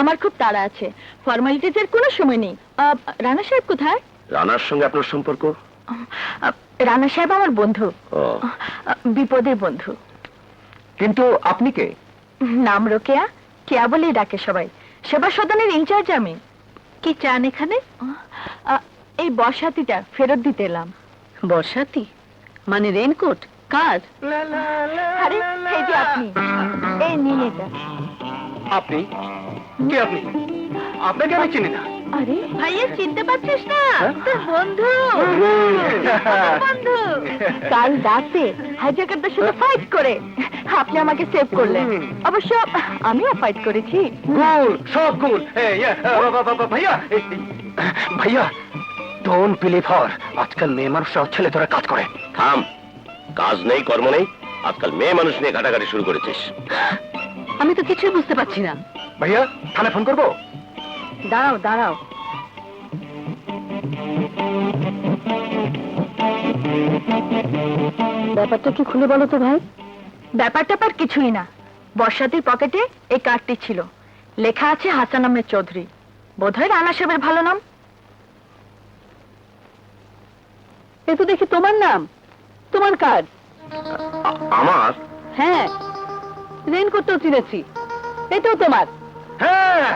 আমার খুব তাড়া আছে, ফর্মালিটিজের কোনো সময় নেই। রানা সাহেব কোথায়? রানার সঙ্গে আপনার সম্পর্ক? রানা সাহেব আমার বন্ধু, ও, বিপদের বন্ধু। কিন্তু আপনি কে? নাম রোকেয়া, কেয়া বলেই ডাকে সবাই। সেবা সদনের ইনচার্জ আমি। কি চান এখানে? এই বর্ষাতিটা ফেরত দিতে এলাম। বর্ষাতি মানে রেনকোট? কার? আরে এই যে আপনি, এই নিন এটা। আপনি কে? আপনি? আপনাকে আমি চিনি না। আরে ভাইয়া, চিনতে পারছিস না? তোর বন্ধু, বন্ধু। কাল রাতে হাইজ্যাকারদের সাথে ফাইট করে আপনি আমাকে সেভ করলেন। অবশ্য আমিও ফাইট করেছি। গুল, সব গুল। ভাইয়া, ভাইয়া, ডোন্ট বিলিভ হার। আজকাল মেয়ে মানুষরা ছেলে ধরে কাজ করে। থাম, কাজ নেই, কর্ম নেই, আজকাল মেয়ে মানুষ নিয়ে ঘাটাঘাটি শুরু করেছিস। আমি তো কিছুই বুঝতে পারছি না। ভাইয়া, থানায় ফোন করবো? দাঁড়াও দাঁড়াও, ব্যাপারটা কি খুলে বলো তো ভাই। ব্যাপার কিছুই না। বর্ষাতির পকেটে এই কার্ডটি ছিল, লেখা আছে হাসান আহমেদ চৌধুরী। বোধহয় রানা সাহেবের ভালো নাম। এ তো দেখি তোমার নাম, তোমার কার্ড। আমার? হ্যাঁ, রেনকোটটাও চিনেছি, এটাও তোমার। হ্যাঁ,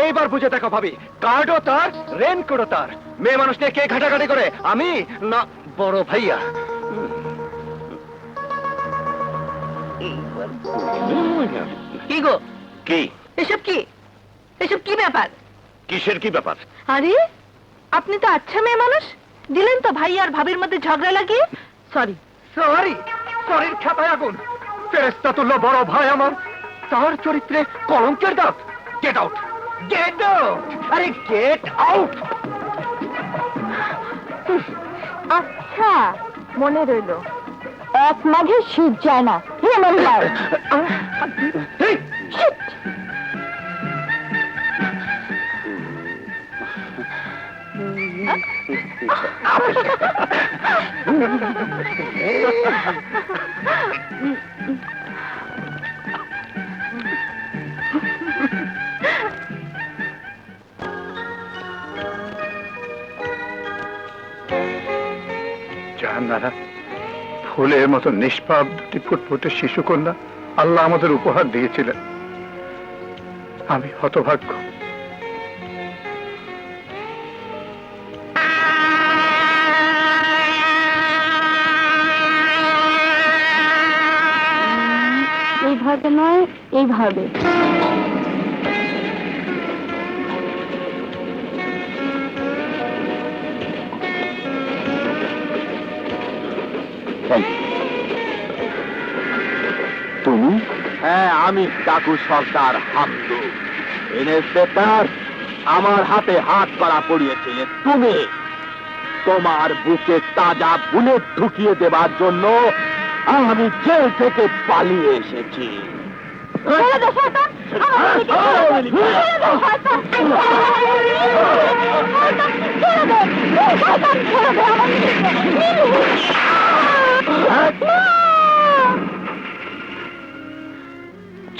এইবার বুঝে দেখো ভাবি, কার্ডও তার, রেনকোটও তার। মেয়ে মানুষ নিয়ে কে ঘাটাঘাটি করে? আমি না বড় ভাইয়া? কি গো, কি? এসব কি, এসব কি ব্যাপার? কিসের কি ব্যাপার? আরে আপনি তো আচ্ছা মেয়ে মানুষ, দিলেন তো ভাই আর ভাবির মধ্যে ঝগড়া লাগিয়ে। সরি। সরি? সরির খাতায় আগুন। ফেরেশতা তুল্য বড় ভাই আমার, তার চরিত্রে কলঙ্কের দাগ। গেট আউট, গেট আউট, আরে গেট আউট। আচ্ছা, মনে রইল। এক মাঘে শীত যায় না, রিমেম্বার। জাহান্নারা, ফুলের মতো নিষ্পাপ দুটি ফুটফুটে শিশুকন্যা আল্লাহ আমাদের উপহার দিয়েছিলেন। আমি হতভাগ্য। এইভাবে নয়, এইভাবে। তুমি? হ্যাঁ, আমি কাকু সর্দার হামদু। ইন্সপেক্টর, আমার হাতে হাত করা পড়িয়েছিলে তুমি। তোমার বুকে তাজা বুলেট ঢুকিয়ে দেবার জন্য আমি জেল থেকে পালিয়ে এসেছি।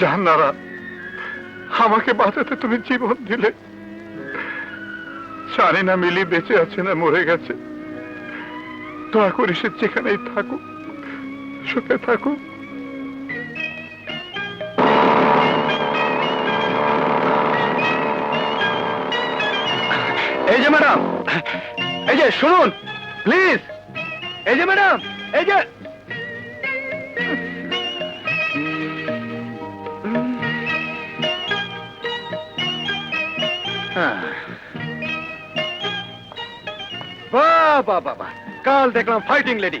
জাহান্নারা, আমাকে বাঁচাতে তুমি জীবন দিলে। জানি না মিলি বেঁচে আছে না মরে গেছে। দয়া করে সে যেখানেই থাকুক, সুখে থাকুক। এই যে ম্যাডাম, এই যে শুনুন প্লিজ। এই যে ম্যাডাম, এই যে বাবা, কাল দেখলাম ফাইটিং লেডি,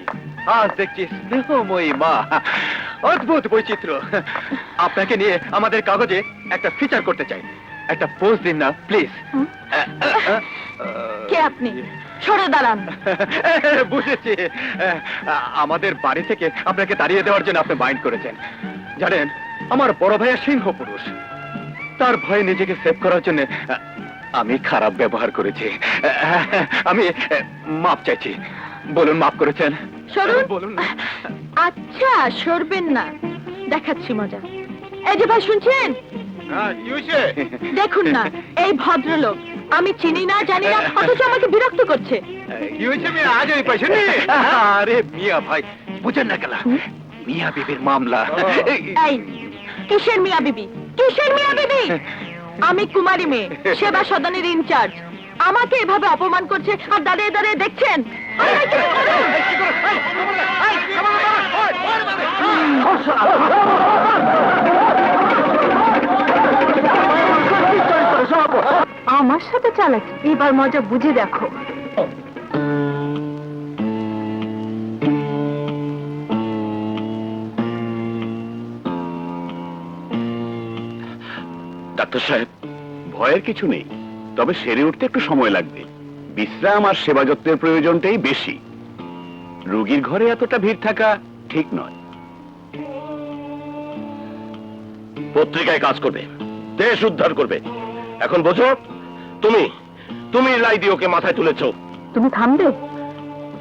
আজ দেখছি স্নেহময়ী মা। অদ্ভুত বৈচিত্র্য। আপনাকে নিয়ে আমাদের কাগজে একটা ফিচার করতে চাই। একটা পোজ দিন না প্লিজ। কে আপনি? সরে দাঁড়ান। বুঝেছি, আমাদের বাড়ি থেকে আপনাকে তাড়িয়ে দেওয়ার জন্য আপনি মাইন্ড করেছেন। জানেন, আমার বড় ভাইয়া সিংহ পুরুষ, তার ভয়ে নিজেকে সেভ করার জন্য আমি খারাপ ব্যবহার করেছি। আমি মাপ চাইছি। বলুন, মাপ করেছেন? সরুন। বলুন। আচ্ছা, সরবেন না, দেখাচ্ছি মজা। এই যে ভাই, শুনছেন? দেখুন না, এই ভদ্রলোক আমি চিনি না জানি না অথচ আমাকে বিরক্ত করছে। কি হয়েছে মিয়া, আজ এই পয়সা নেই? আরে মিয়া ভাই, বুঝেন না কেলা, মিয়া বিবির মামলা। এই কিসের মিয়া বিবি, কিসের মিয়া বিবি? আমি কুমারী মেয়ে, সেবা সদনের ইনচার্জ। আমাকে এভাবে অপমান করছে আর দাঁড়িয়ে দাঁড়িয়ে দেখছেন। আরে, কি করুন? আমার সাথে চালাকি, এবার মজা বুঝে দেখো। ডাক্তার সাহেব, ভয়ের কিছু নেই, তবে সেরে উঠতে একটু সময় লাগবে। বিশ্রাম আর সেবা যত্নের প্রয়োজনটাই বেশি। রোগীর ঘরে এতটা ভিড় থাকা ঠিক নয়। পত্রিকায় কাজ করবে, দেশ উদ্ধার করবে। এখন বোঝো, তুমি লাইদি ওকে মাথায় তুলেছ। তুমি থামবে?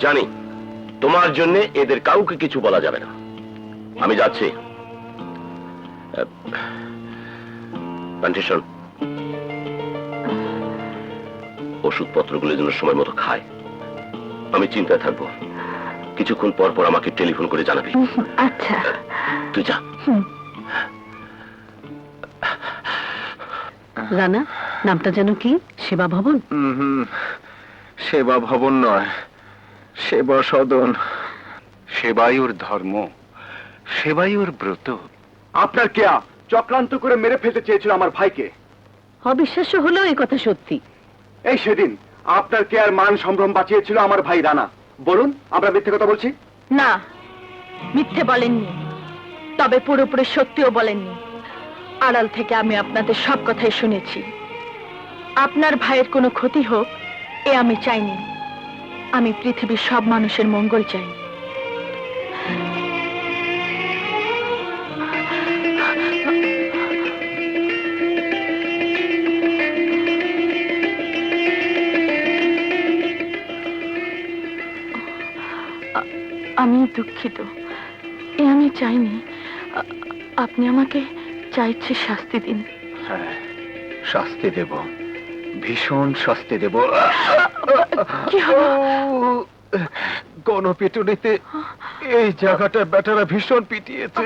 জানি তোমার জন্য এদের কাউকে কিছু বলা যাবে না। আমি যাচ্ছি। কন্ডিশন, ওষুধপত্রগুলো যেন সময় মতো খায়। আমি চিন্তায় থাকবো, কিছুক্ষণ পর পর আমাকে টেলিফোন করে জানাবি। আচ্ছা। তুই যা। রানা, নামটা যেন কি? সেবা ভবন? সেবা ভবন নয়, সেবা সদন। সেবাই ওর ধর্ম, সেবাই ওর ব্রত। আপনার কেয়া চক্রান্ত করে মেরে ফেলতে চেয়েছিল আমার ভাইকে। অবিশ্বাস্য হলেও এই কথা সত্যি। এই সেদিন আপনার কেয়ার মান সম্ভ্রম বাঁচিয়েছিল আমার ভাই রানা। বলুন, আমরা মিথ্যে কথা বলছি? না, মিথ্যে বলেননি, তবে পুরোপুরি সত্যিও বলেননি। আড়াল থেকে আমি আপনাদের সব কথাই শুনেছি। আপনার ভাইয়ের কোনো ক্ষতি হোক এ আমি চাইনি। আমি পৃথিবীর সব মানুষের মঙ্গল চাই। আমি দুঃখিত, এ আমি চাইনি। আপনি আমাকে চাইছে শাস্তি দিন। হ্যাঁ, শাস্তি দেব, ভীষণ শাস্তি দেব। কি হলো? গণপিটুনিতে এই জায়গাটা বেটারা ভীষণ পিটিয়েছে।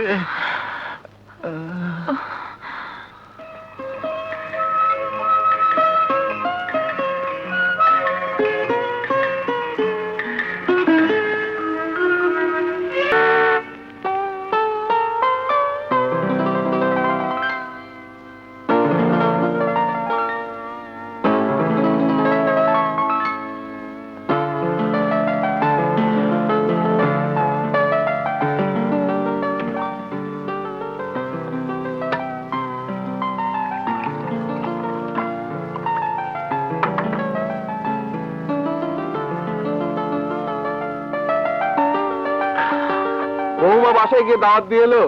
বৌমা বাসায় গিয়ে দাওয়াত দিয়ে এলো,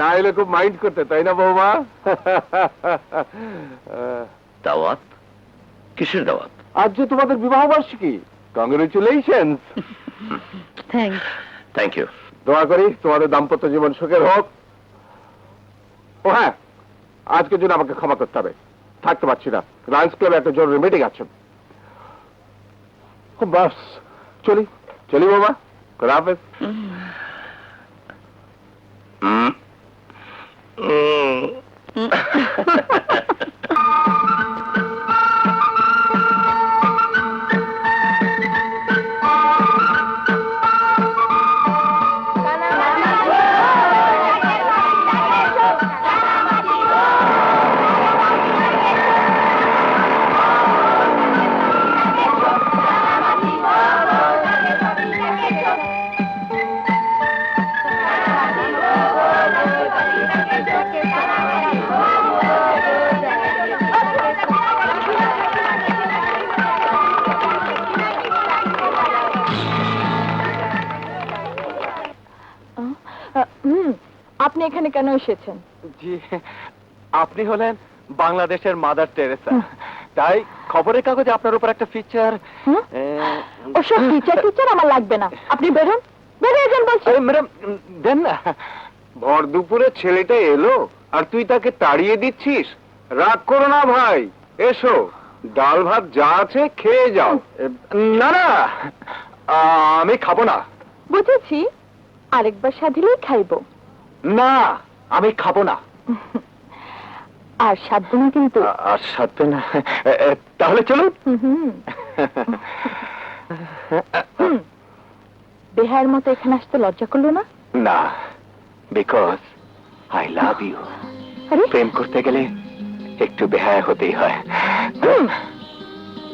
না এলে খুব মাইন্ড করতে, তাই না বৌমা? দাওয়াত? কিসের দাওয়াত? আজ যে তোমাদের বিবাহ বার্ষিকী। কংগ্রেচুলেশনস। থ্যাঙ্কস। Thank you. দোয়া করি তোমাদের দাম্পত্য জীবন সুখের হোক। ও হ্যাঁ, আজকের জন্য আমাকে ক্ষমা করতে হবে, থাকতে পারছি না। লায়ন্স ক্লাবে একটা জরুরি মিটিং আছে। বাস, চলি চলি বাবা, খোদা হাফেজ। আপনি এখানে কেন এসেছেন? জি, আপনি হলেন বাংলাদেশের মাদার টেরেসা, তাই খবরের কাগজে আপনার উপর একটা ফিচার। ওসব ফিচার আমার লাগবে না, আপনি বেরোন, বেরিয়ে যান বলছি। ম্যাডাম দেন না। ভর দুপুরে ছেলেটা এলো আর তুই তাকে তাড়িয়ে দিচ্ছিস? রাগ করো না ভাই, এসো, ডাল ভাত যা আছে খেয়ে যাও। না না, আমি খাবো না। বুঝেছি, আরেকবার সাধিলেই খাইব। না, আমি খাবো না। আর সাধব না কিন্তু। আর সাথে না, তাহলে চলুন। বেহার মতো এখানে আসতে লজ্জা করলো না? না, বিকজ আই লাভ ইউ। আরে প্রেম করতে গেলে একটু বেহায়া হতেই হয়।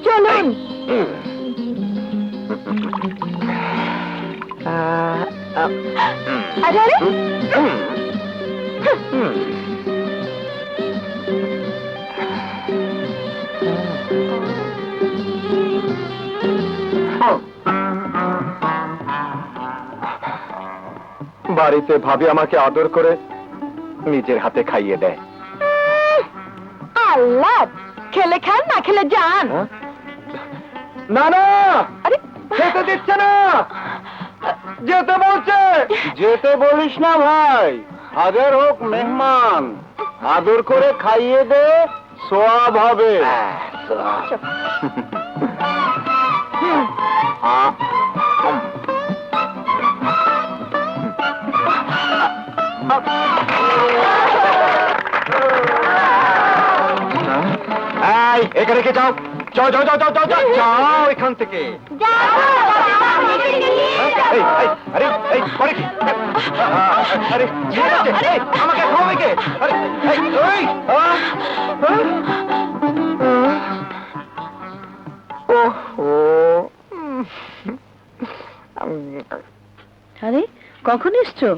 চলুন। আরে আরে, বাড়িতে ভাবি আমাকে আদর করে নিজের হাতে খাইয়ে দেয়। আল্লাহ, খেলে খান না খেলে যান। না না, আরে খেতে দিচ্ছে না, যেতে বলছে। যেতে বলিস না ভাই, হাজার হোক মেহমান, আদর করে খাইয়ে দে, সোয়াব হবে। এখানে কে যাও, যাও যাও যাও যাও যাও যাও যাও এখান থেকে। এই, এই, আরে এই করে কি? আরে কি হচ্ছে? এই, আমাকে খাওয়াবে কে? আরে এই, এই, ওহো। আরে কখন এসছো?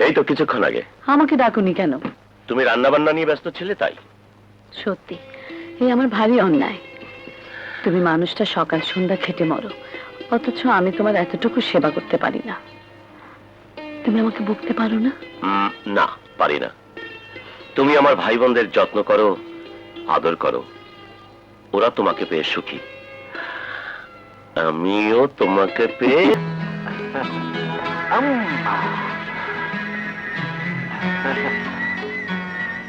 এই তো কিছুক্ষণ আগে। আমাকে ডাকুনি কেন? তুমি রান্না বান্না নিয়ে ব্যস্ত ছিলে তাই। সত্যি এই আমার ভারী অন্যায়। তুমি মানুষটা সকাল সন্ধ্যা খেটে মরো, অথচ আমি তোমার এতটুকু সেবা করতে পারি না। তুমি আমাকে বকতে পারো না? না, পারি না। তুমি আমার ভাই বোনদের যত্ন করো, আদর করো, ওরা তোমাকে পেয়ে সুখী, আমিও তোমাকে পেয়ে।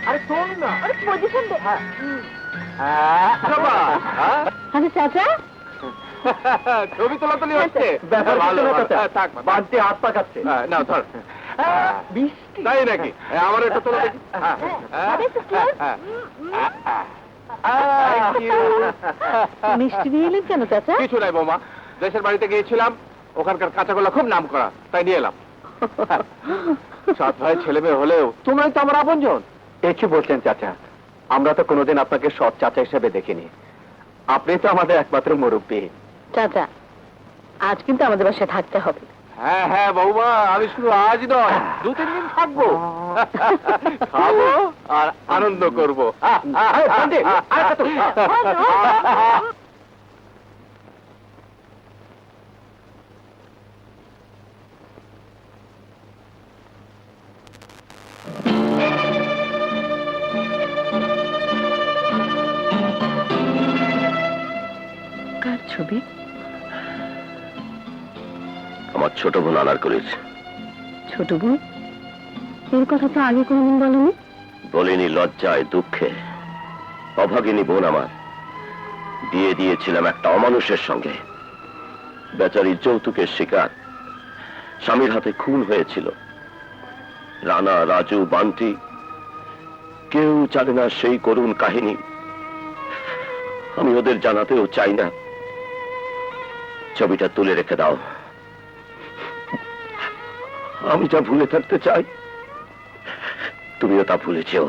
আরে শোন না। আরে পজিশন দে। আরে চাচা, ছবি তোলাতুলি হচ্ছে। বাড়তি হাত পাকাচ্ছে। না ধর, তাই নাকি? আমার একটু তোলা দেখি। মিষ্টি নিয়ে এলেন কেন চাচা? কিছু নাই বৌমা, দেশের বাড়িতে গিয়েছিলাম, ওখানকার কাঁচাগোল্লা খুব নাম করা, তাই নিয়ে এলাম। সাত ভাই ছেলে মেয়ে হলেও তোমরাই তো আমার আপনজন। এ কি বলছেন চাচা? আমরা তো কোনোদিন আপনাকে সৎ চাচা হিসেবে দেখিনি। আপনি তো আমাদের একমাত্র মুরব্বী। চাচা, আজ কিন্তু আমাদের বাসায় থাকতে হবে। হ্যাঁ হ্যাঁ বৌমা, আমি শুধু আজ নয়, 2-3 দিন থাকবো, খাবো আর আনন্দ করবো। কার ছবি? আমার ছোট বোন আনার করেছে। ছোট বোন? এর কথা তো আগে কোনোদিন বলেনি। বলিনি, লজ্জায় দুঃখে। অভাগিনী বোন আমার, বিয়ে দিয়েছিলাম একটা অমানুষের সঙ্গে। বেচারি যৌতুকের শিকার, স্বামীর হাতে খুন হয়েছিল। রানা, রাজু, বান্টি, কেউ জানে না সেই করুণ কাহিনী। আমি ওদের জানাতেও চাই না। ছবিটা তুলে রেখে দাও। আমি যা ভুলে থাকতে চাই, তুমিও তা ভুলে যেও।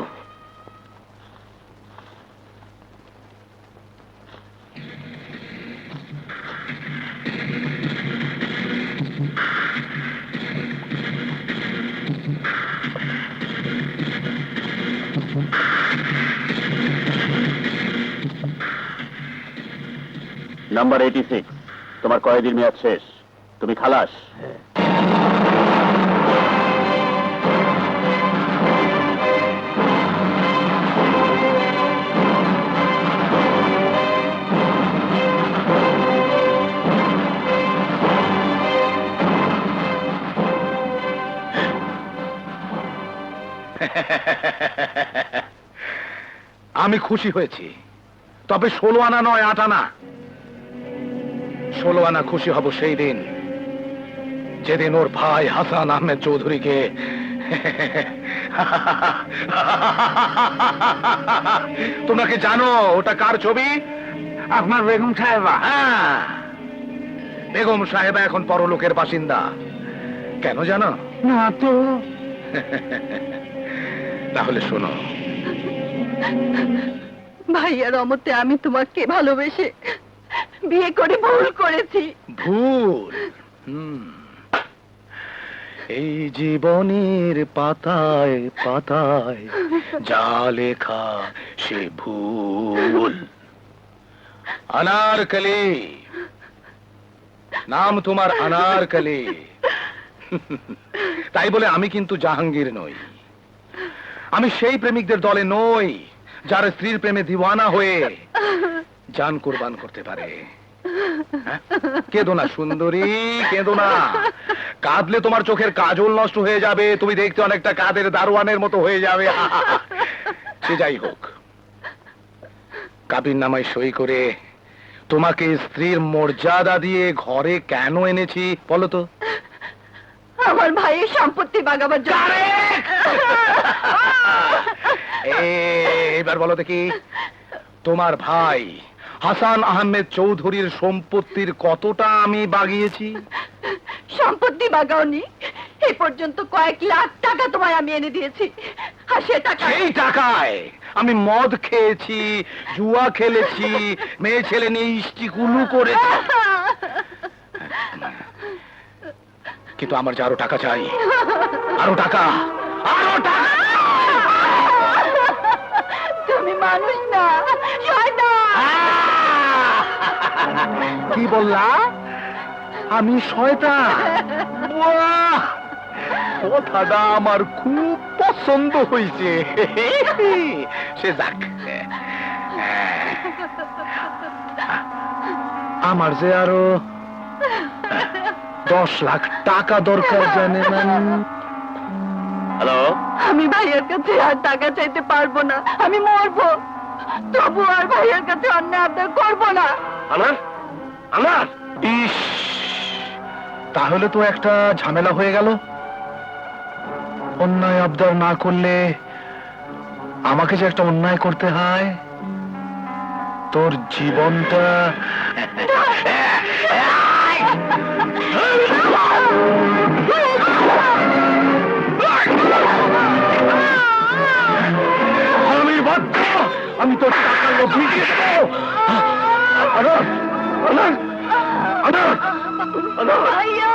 নাম্বার 86, তোমার কয়েদির মেয়াদ শেষ, তুমি খালাস। আমি খুশি হয়েছি, তবে 16 আনা নয় 8 আনা। 16 আনা খুশি হব সেই দিন যেদিন ওর ভাই হাসান আহমেদ চৌধুরীকে তোমরা কি জানো ওটা কার ছবি? আপনার বেগম সাহেবা। হ্যাঁ, বেগম সাহেবা এখন পরলোকের বাসিন্দা। কেন জানো? না তো। তাহলে শোনো, ভাইয়ার অমতে আমি তোমাকে ভালোবেসে বিয়ে করে ভুল করেছি। ভুল? এই জীবনের পাতায় পাতায় যা লেখা সে ভুল। अनारकली, নাম তোমার अनारकली। তাই বলে আমি কিন্তু জাহাঙ্গীর নই। আমি সেই প্রেমিকদের দলে নই যারা স্ত্রীর প্রেমে দিওয়ানা হয়ে জান কুরবান করতে পারে। হ্যাঁ? কেঁদো না সুন্দরী, কেঁদো না। কাঁদলে তোমার চোখের কাজল নষ্ট হয়ে যাবে, তুমি দেখতে অনেকটা কাদের দারোয়ানের মতো হয়ে যাবে। সে যাই হোক, কাবির নামায় সই করে তোমাকে স্ত্রীর মর্যাদা দিয়ে ঘরে কেন এনেছি বলো তো? আমার ভাইয়ের সম্পত্তি বাগাবার জন্য। এবার বলো দেখি, তোমার ভাই হাসান আহমেদ চৌধুরীর সম্পত্তির কতটা আমি বাগিয়েছি? সম্পত্তি বাগাওনি, এ পর্যন্ত কয়েক লাখ টাকা তোমায় আমি এনে দিয়েছি। আর সে টাকা, সেই টাকায় আমি মদ খেয়েছি, জুয়া খেলেছি, মেয়ে ছেলে নিয়ে ইষ্টিকুলু করেছি। কিন্তু আমার যে আরো টাকা চাই, আরো টাকা, আরো টাকা। তুমি মানুষ না, শয়তান। কি বললা? আমি শয়তান? বাহ! কথাটা আমার খুব পছন্দ হয়েছে। সে যাক, আমার যে আরো 10 লাখ টাকা দরকার, জানেন? হ্যালো, আমি ভাইয়ের কাছে আর টাকা চাইতে পারবো না, আমি মরবো। তবু আর ভাইয়ের কাছে অন্যায় আবদার করবো না। আনার, আনার, ইস, তাহলে তো একটা ঝামেলা হয়ে গেল। অন্যায় আবদার না করলে আমাকে যে একটা অন্যায় করতে হয়, তোর জীবনটা। আমি তোর টাকা লোভী দিয়ে দেবো। আনার, আনার, আনার, আনার। ভাইয়া,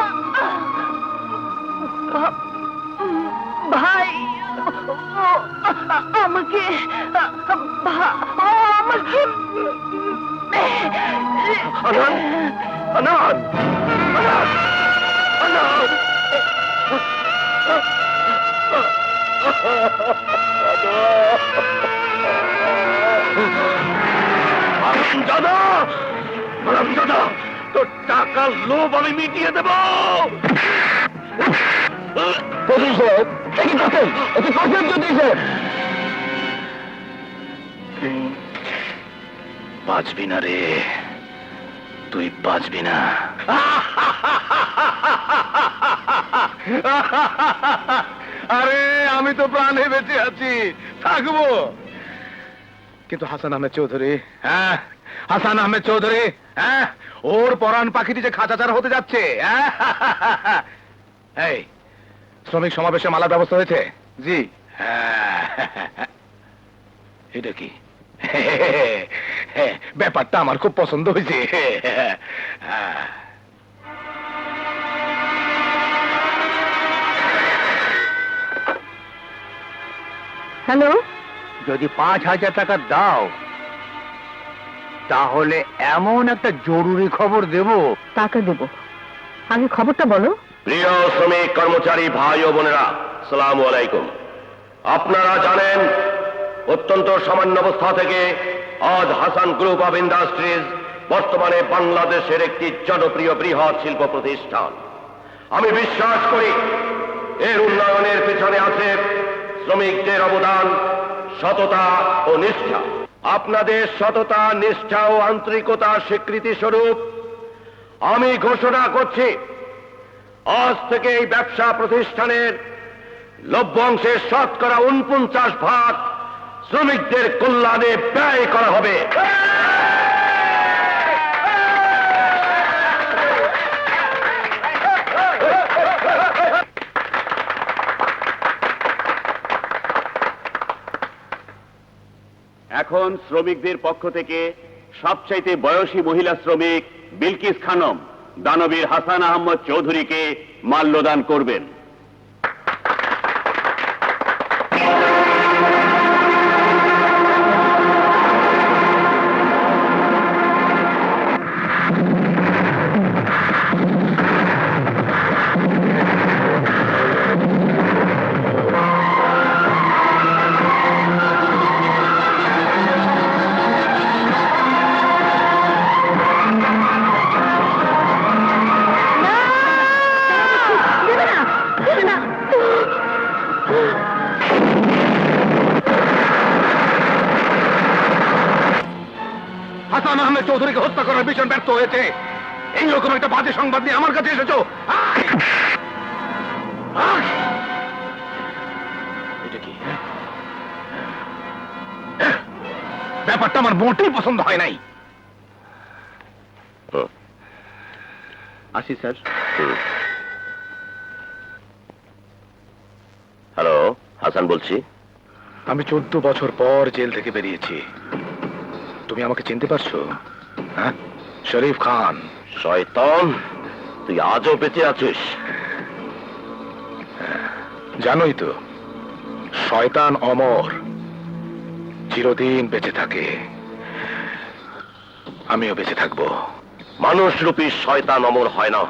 ভাই, আমাকে আমাকে আনার, আনার, আনার, আনার। দাদা, দাদা, তোর টাকার লোভ আমি মিটিয়ে দেব। বাঁচবি না রে, তুই বাঁচবি না। আরে আমি তো প্রাণে বেঁচে আছি, থাকবো। কিন্তু হাসান আহমেদ চৌধুরী, হ্যাঁ, হাসান আহমেদ চৌধুরী, হ্যাঁ, ওর পরাণ পাখিটি যে খাঁচাচার হতে যাচ্ছে। এই শ্রমিক সমাবেশে মালার ব্যবস্থা হয়েছে? জি। এটা কি? ব্যাপারটা আমার খুব পছন্দ হয়েছে। হ্যালো, যদি 5,000 টাকা দাও তাহলে এমন একটা জরুরি খবর দেব। টাকা দেবো, আগে খবরটা বলো। প্রিয় শ্রমিক কর্মচারী ভাই ও বোনেরা, আসসালামু আলাইকুম। আপনারা জানেন অত্যন্ত সামান্য অবস্থা থেকে আজ হাসান গ্রুপ অফ ইন্ডাস্ট্রিজ বর্তমানে বাংলাদেশের একটি জনপ্রিয় বৃহৎ শিল্প প্রতিষ্ঠান। আমি বিশ্বাস করি এর উন্নয়নের পেছনে আছে শ্রমিকদের অবদান, সততা ও নিষ্ঠা। আপনাদের সততা, নিষ্ঠা ও আন্তরিকতার স্বীকৃতি স্বরূপ আমি ঘোষণা করছি, আজ থেকে এই ব্যবসা প্রতিষ্ঠানের লভ্যাংশের শতকরা 49% শ্রমিকদের কল্যাণে ব্যয় করা হবে। এখন শ্রমিকদের পক্ষ থেকে সবচাইতে বয়সী মহিলা শ্রমিক বিলকিস খানম দানবীর হাসান আহমদ চৌধুরীকে মাল্যদান করবেন। দেবে না, দেবে না। হাসান আহমেদ চৌধুরীকে হত্যা করার মিশন ব্যর্থ হয়েছে। এইরকম একটা বাজে সংবাদ নিয়ে আমার কাছে এসেছো। আয়! আয়! এটা কি? ব্যাপারটা আমার মোটেই পছন্দ হয় নাই। আসি স্যার। হ্যালো, হাসান বলছি। আমি 14 বছর পর জেল থেকে বেরিয়েছি। তুমি আমাকে চিনতে পারছো? হ্যাঁ, শরীফ খান। শয়তান, তুই আজও বেঁচে আছিস? জানোই তো, শয়তান অমর, চিরদিন বেঁচে থাকে। আমিও বেঁচে থাকবো। মানুষরূপী শয়তান অমর হয় না।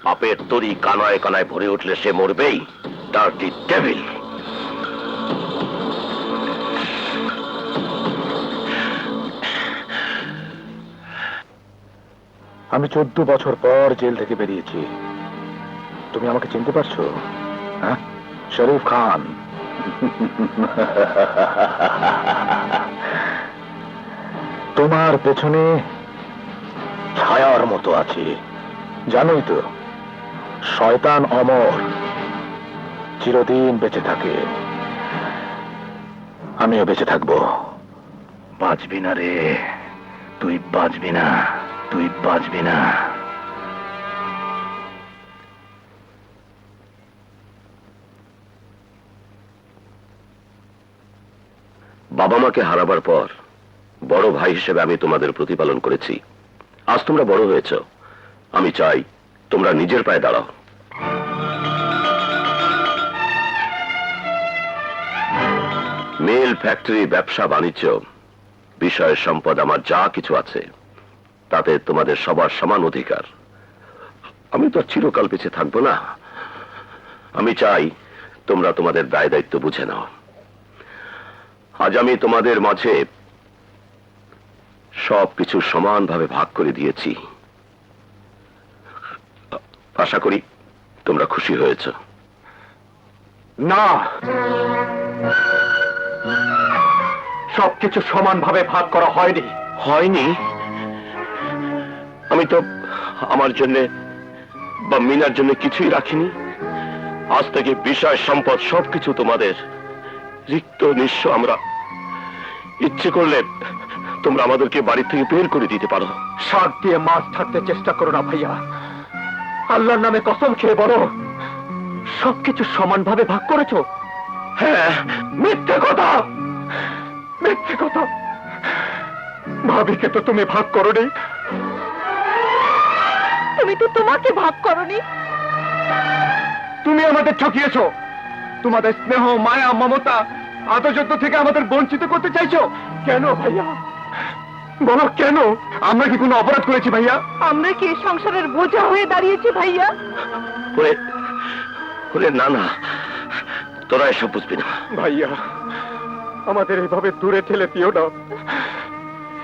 পাপের তরি কানায় কানায় ভরে উঠলে সে মরবেই। Dirty devil. আমি 14 বছর পর জেল থেকে বেরিয়েছি। তুমি আমাকে চিনতে পারছো? হ্যাঁ, শরীফ খান। তোমার পেছনে ছায়ার মতো আছে। জানোই তো, শয়তান অমর, চিরদিন বেঁচে থাকে। আমিও বেঁচে থাকবো। বাঁচবি না রে, তুই বাঁচবি না, তুই বাঁচবি না। বাবা মাকে হারাবার পর বড় ভাই হিসেবে আমি তোমাদের প্রতিপালন করেছি। আজ তোমরা বড় হয়েছ, আমি চাই তোমরা নিজের পায়ে দাঁড়াও। মিল, ফ্যাক্টরি, ব্যবসা বাণিজ্য, বিষয় সম্পদ আমার যা কিছু আছে তাতে তোমাদের সবার সমান অধিকার। আমি তো আর চিরকাল বেঁচে থাকবো না। আমি চাই তোমরা তোমাদের দায় দায়িত্ব বুঝে নাও। আজ আমি তোমাদের মাঝে সবকিছু সমানভাবে ভাগ করে দিয়েছি। আশা করি তোমরা খুশি হয়েছ। না, সবকিছু সমানভাবে ভাগ করা হয়নি। হয়নি? আমি তো আমার জন্য বা মিনার জন্য কিছুই রাখিনি। আজ থেকে বিষয় সম্পদ সবকিছু তোমাদের। রিক্ত নিঃস্ব আমরা। ইচ্ছে করলে তোমরা আমাদেরকে বাড়ি থেকে বের করে দিতে পারো। শাক দিয়ে মাছ থাকতে চেষ্টা করো না ভাইয়া। আল্লাহর নামে কসম খেয়ে বলো, সবকিছু সমানভাবে ভাগ করেছো? হ্যাঁ। মিথ্যে কথা, মিথ্যে কথা। ভাবিকে তো তুমি ভাগ করোনি। তুমি তো তোমাকে ভাগ করনি। তুমি আমাদের ঠকিয়েছো। তোমাদের স্নেহ, মায়া, মমতা, আদর্যত্ব থেকে আমাদের বঞ্চিত করতে চাইছো। কেন ভাইয়া, বলো কেন? আমরা কি কোনো অপরাধ করেছি ভাইয়া? আমরা কি এই সংসারের বোঝা হয়ে দাঁড়িয়েছি ভাইয়া? না না, তোরা এসব বুঝবি না। ভাইয়া, আমাদের এইভাবে দূরে ঠেলে দিও না।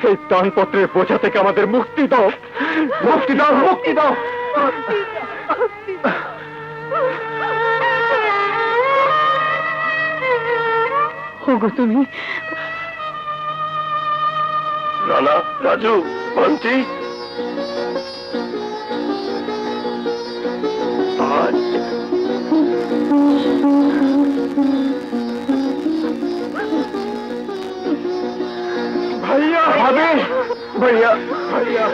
এই দানপত্রের বোঝা থেকে আমাদের মুক্তি দাও, মুক্তি দাও, মুক্তি দাও। ওগো তুমি রানা, রাজু, বান্টি, আজ ভাইয়া ভাবি ভাইয়া ভাইয়া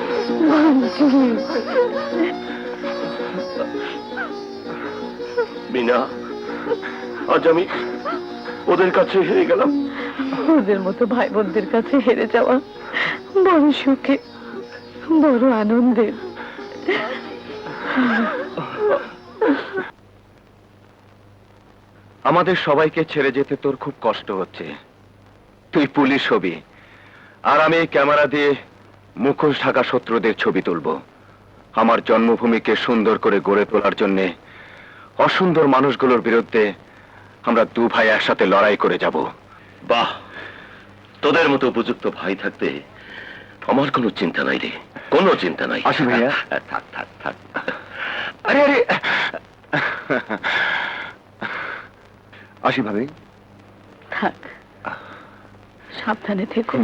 মিনা, আজ আমি ওদের কাছে হেরে গেলাম। ওদের মতো ভাই বোনদের কাছে হেরে যাওয়া বড় সুখে, বড় আনন্দের। আমাদের সবাইকে ছেড়ে যেতে তোর খুব কষ্ট হচ্ছে। তুই পুলিশ হবি, আর আমি এই ক্যামেরা দিয়ে মুখোশ ঢাকা শত্রুদের ছবি তুলব। আমার জন্মভূমিকে সুন্দর করে গড়ে তোলার জন্য অসুন্দর মানুষগুলোর বিরুদ্ধে আমরা দু ভাই একসাথে লড়াই করে যাব। বাহ, তোদের মতো উপযুক্ত ভাই থাকতে আমার কোনো চিন্তা নাই রে, কোনো চিন্তা নাই। আসি ভাইয়া। থাক থাক থাক। আরে আরে আসি ভাবি। থাক, সাবধানে থেকো।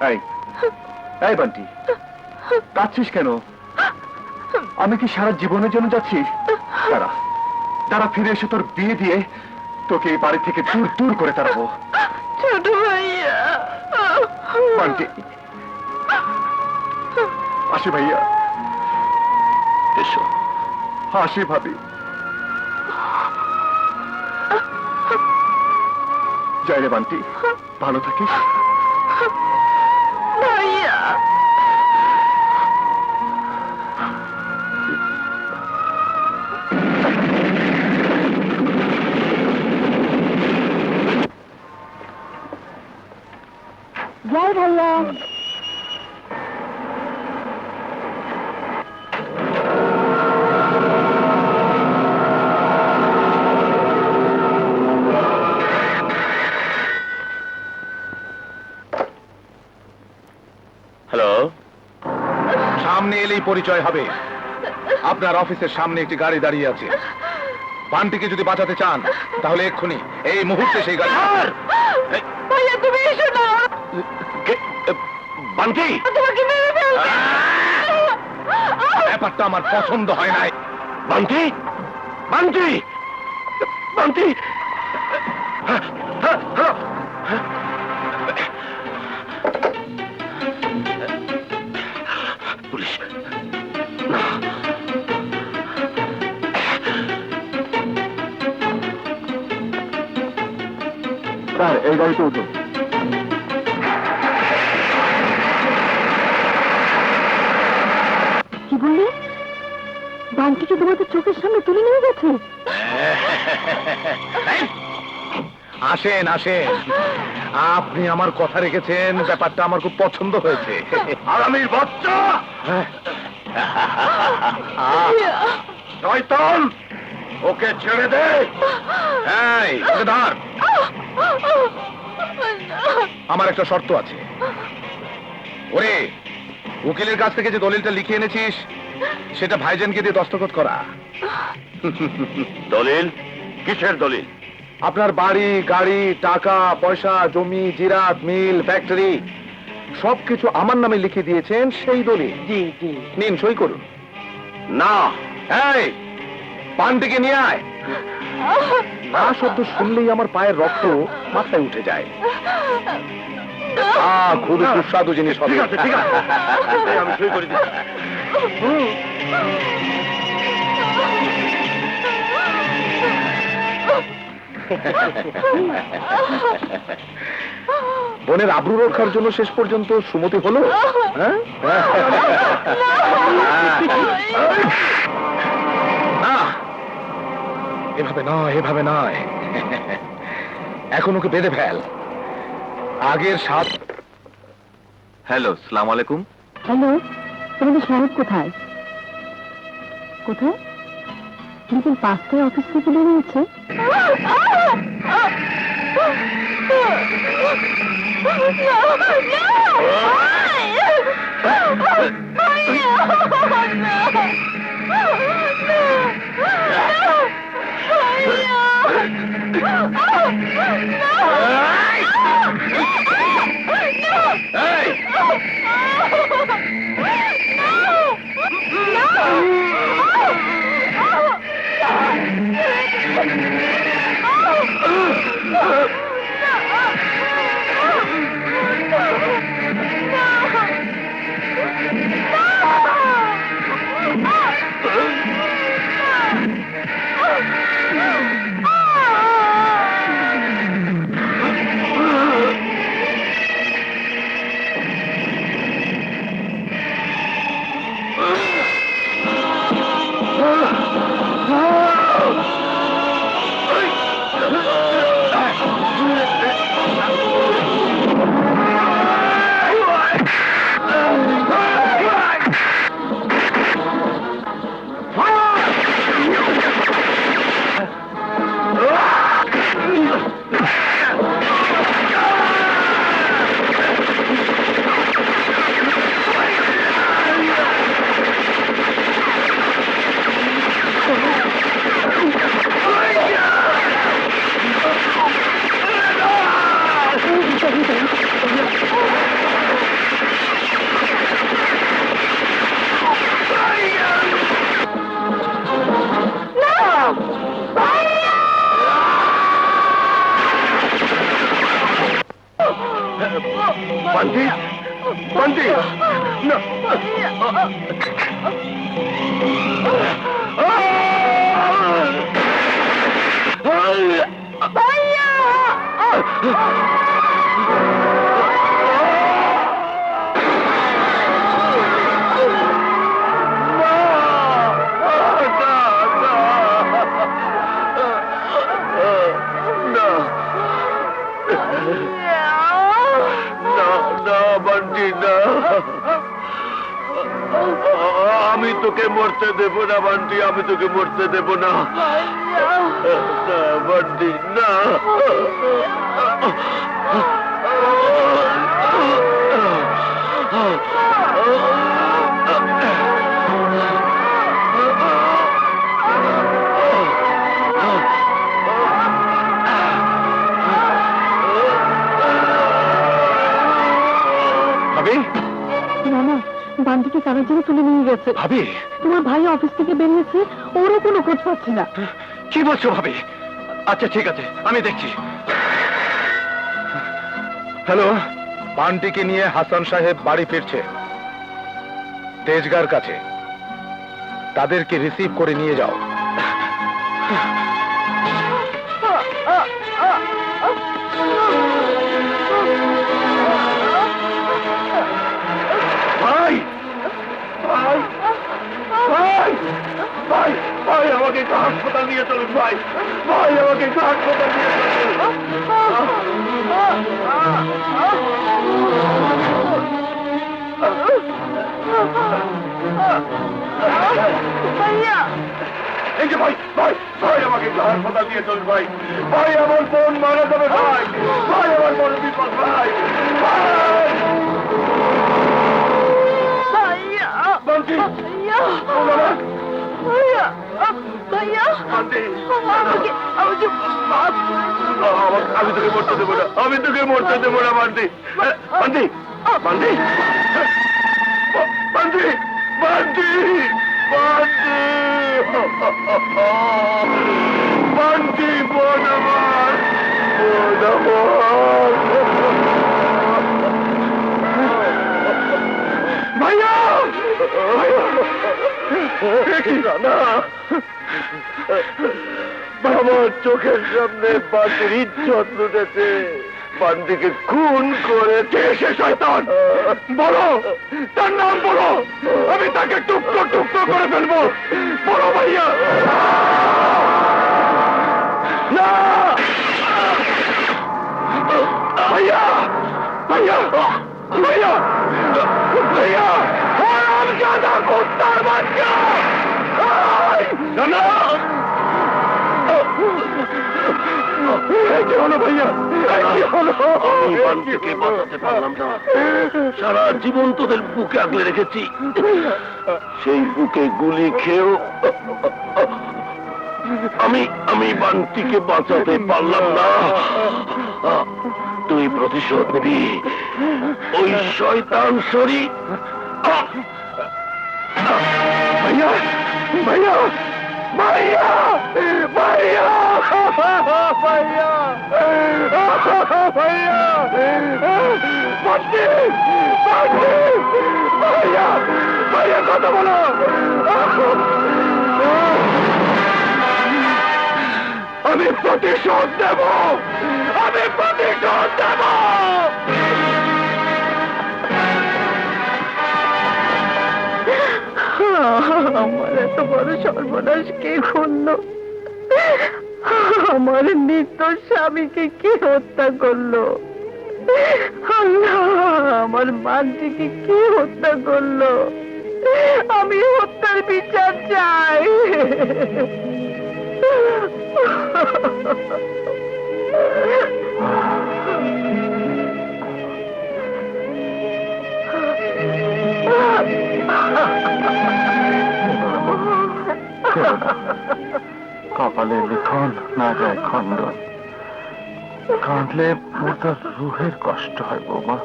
এই এই বান্টি, কাঁদছিস কেন? আমি কি সারা জীবনের জন্য যাচ্ছি? দাঁড়া দাঁড়া, ফিরে এসে তোর বিয়ে দিয়ে তোকে এই বাড়ি থেকে দূর দূর করে তাড়াবো। ছোট ভাইয়া, বান্টি, আসি ভাইয়া। এসো। আসি ভাবি। যাই রে বান্টি, ভালো থাকিস। ভাইয়া। যাই ভাইয়া। হ্যালো, সামনে এলেই পরিচয় হবে। আপনার অফিসের সামনে একটি গাড়ি দাঁড়িয়ে আছে। বান্টিকে যদি বাঁচাতে চান তাহলে এক্ষুনি এই মুহূর্তে সেই গাড়ি। ভাইয়া তুমি এসো না, বান্টি, তোমাকে মেরে ফেলবে। ব্যাপারটা আমার পছন্দ হয় নাই। বান্টি, বান্টি, বান্টি। পুলিশ না। স্যার, এই গাড়িতে উঠুন। কি বললি? বান্টিকে তোমাদের চোখের সামনে তুলে নিয়ে গেছে? আসেন আসেন, আপনি আমার কথা রেখেছেন, ব্যাপারটা আমার খুব পছন্দ হয়েছে। আরামির বাচ্চা, শয়তান, ওকে ছেড়ে দে। এই, ওকে ধর। আমার একটা শর্ত আছে। ওরে, উকিলের কাছ থেকে যে দলিলটা লিখে এনেছিস সেটা ভাইজানকে দিয়ে দস্তখত করা। দলিল? কিসের দলিল? আপনার বাড়ি, গাড়ি, টাকা পয়সা, জমি, জিরাত, মিল, ফ্যাক্টরি সবকিছু আমার নামে লিখে দিয়েছেন, সেই দলিল। জি জি, নিন, সই করুন। না। এই, পানটিকে নিয়ে আয়। না শব্দ শুনলেই আমার পায়ের রক্ত মাথায় উঠে যায়। খুবই সুস্বাদু জিনিস হবে। ঠিক আছে, ঠিক আছে, আমি সই করে দিচ্ছি। বোনের আব্রু রক্ষার জন্য শেষ পর্যন্ত সুমতি হলো। হ্যাঁ? না, এভাবে নয়, এভাবে নয়। এখন ওকে বেঁধে ফেল। আগের সাত। হ্যালো, সালাম আলাইকুম। হ্যালো, তোমাদের সাহেব কোথায়? কোথায়? বিকেল 5টায় অফিস থেকে বেরিয়েছে। আমি তোকে মরতে দেব না বান্টি, আমি তোকে মরতে দেব না বান্টি, না। ভাবি, মামা, বান্টিকে কারোর জন্য তুলে নিয়ে গেছে। ভাবি, তোমার ভাই অফিস থেকে বেরিয়েছে, ওরও কোনো খোঁজ পাচ্ছি না। কি বলছো ভাবি? আচ্ছা ঠিক আছে, আমি দেখছি। হ্যালো, বান্টিকে নিয়ে হাসান সাহেব বাড়ি ফিরছে তেজগার কাছে। তাদেরকে রিসিভ করে নিয়ে যাও। ভাই ভাই ভাই ভাই ভাই, আমাকে একটু হাসপাতাল নিয়ে চলুন ভাই, ভাই আমাকে একটু হাসপাতাল নিয়ে এই যে ভাই ভাই ভাই, আমাকে একটু হাসপাতাল নিয়ে চলুন ভাই, ভাই আমার বোন মারা যাবে ভাই, ভাই আমার বড় বিপদ ভাই, ভাই বান্টি, আমি তোকে মরতে দেবো না, আমি তোকে মরতে দেবো না বান্টি, বান্টি বান্টি বান্টি বান্টি বান্টি বান্টি, বোন আমার, বোন আমার, ভাইয়া না, আমার চোখের সামনে বান্টির ইজ্জত লুটেছে, বান্টিকে খুন করেছে সে শয়তান। বলো, তার নাম বলো, আমি তাকে টুকরো টুকরো করে ফেলবো। বলো ভাইয়া। না ভাইয়া, ভাইয়া ভাইয়া ভাইয়া, আমি জাদা কুত্তার বাচ্চা। না না, কি হলো ভাইয়া, কি হলো? আমি বান্টিকে বাঁচাতে পারলাম না, সারা জীবন তোদের বুকে আগলে রেখেছি, সেই বুকে গুলি খেয়েও আমি বান্টিকে বাঁচাতে পারলাম না। তুই প্রতিশোধ নিবি, ওই শয়তান শরী। ভাইয়া ভাইয়া ভাইয়া ভাইয়া ভাইয়া ভাইয়া, বান্টি বান্টি, ভাইয়া ভাইয়া কথা বলো। আমি প্রতিশোধ দেব, আমি প্রতিশোধ দেব। আমার এত বড় সর্বনাশ কে করলো? আমার নির্দোষ স্বামীকে কে হত্যা করলো? আল্লাহ, আমার বান্টিকে কে হত্যা করলো? আমি হত্যার বিচার চাই। কপালে লিখন না যায় খণ্ডন, কাঁদলে মোটার রুহের কষ্ট হয় বৌমা।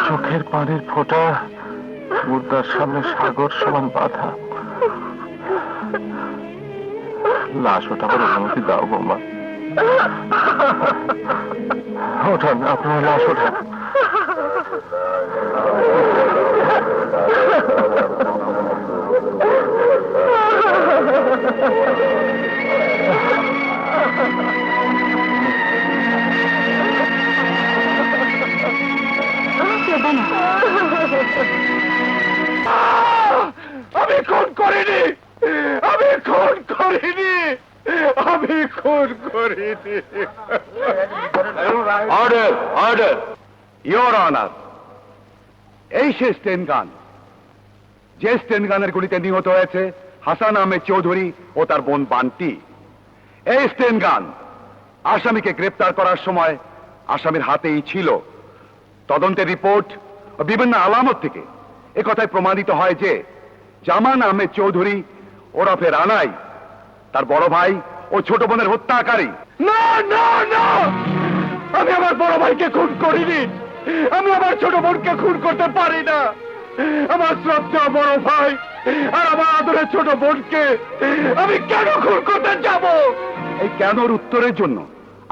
চোখের পানির ফোঁটা মুর্দার সামনে সাগর সমান বাধা। লাশ ওঠাবার অনুমতি দাও বৌমা। ওঠান, আপনার লাশ ওঠান। করিনি, আমি খুন করিনি, আমি খুন করিনি। Order, order, your honour. এই সে স্টেন গান, যে স্টেন গানের গুলিতে নিহত হয়েছে হাসান আহমেদ চৌধুরী ও তার বোন বান্টি। এই স্টেন গান আসামিকে গ্রেপ্তার করার সময় আসামির হাতেই ছিল। তদন্তের রিপোর্ট ও বিভিন্ন আলামত থেকে একথায় প্রমাণিত হয় যে জামান আহমেদ চৌধুরী ওরফে রানাই তার বড় ভাই ও ছোট বোনের হত্যাকারী। না না না, আমি আমার বড় ভাইকে খুন করিনি, আমি আমার ছোট বোনকে খুন করতে পারি না। আমার শ্রদ্ধা বড় ভাই আর আমার আদরের ছোট বোনকে আমি কেন খুন করতে যাব? এই কেনর উত্তরের জন্য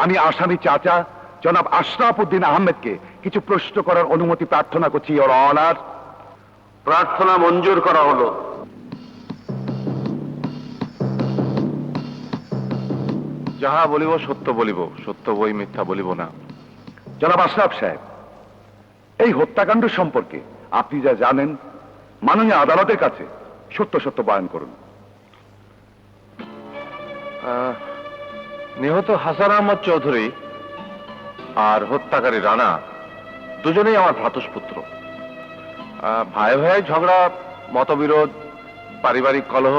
আমি আসামি চাচা জনাব আশরাফ উদ্দিন আহমেদকে কিছু প্রশ্ন করার অনুমতি প্রার্থনা করছি, ইওর অনার। প্রার্থনা মঞ্জুর করা হলো। যাহা বলিব সত্য বলিব, সত্য বই মিথ্যা বলিব না। জনাব আশরাফ সাহেব, এই হত্যাকাণ্ড সম্পর্কে আপনি যা জানেন মাননীয় আদালতের কাছে সত্য সত্য বয়ান করুন। নিহত হাসান আহমদ চৌধুরী আর হত্যাকারী রানা দুজনেই আমার ভ্রাতুষ্পুত্র। ভাই ভাই ঝগড়া, মতবিরোধ, পারিবারিক কলহ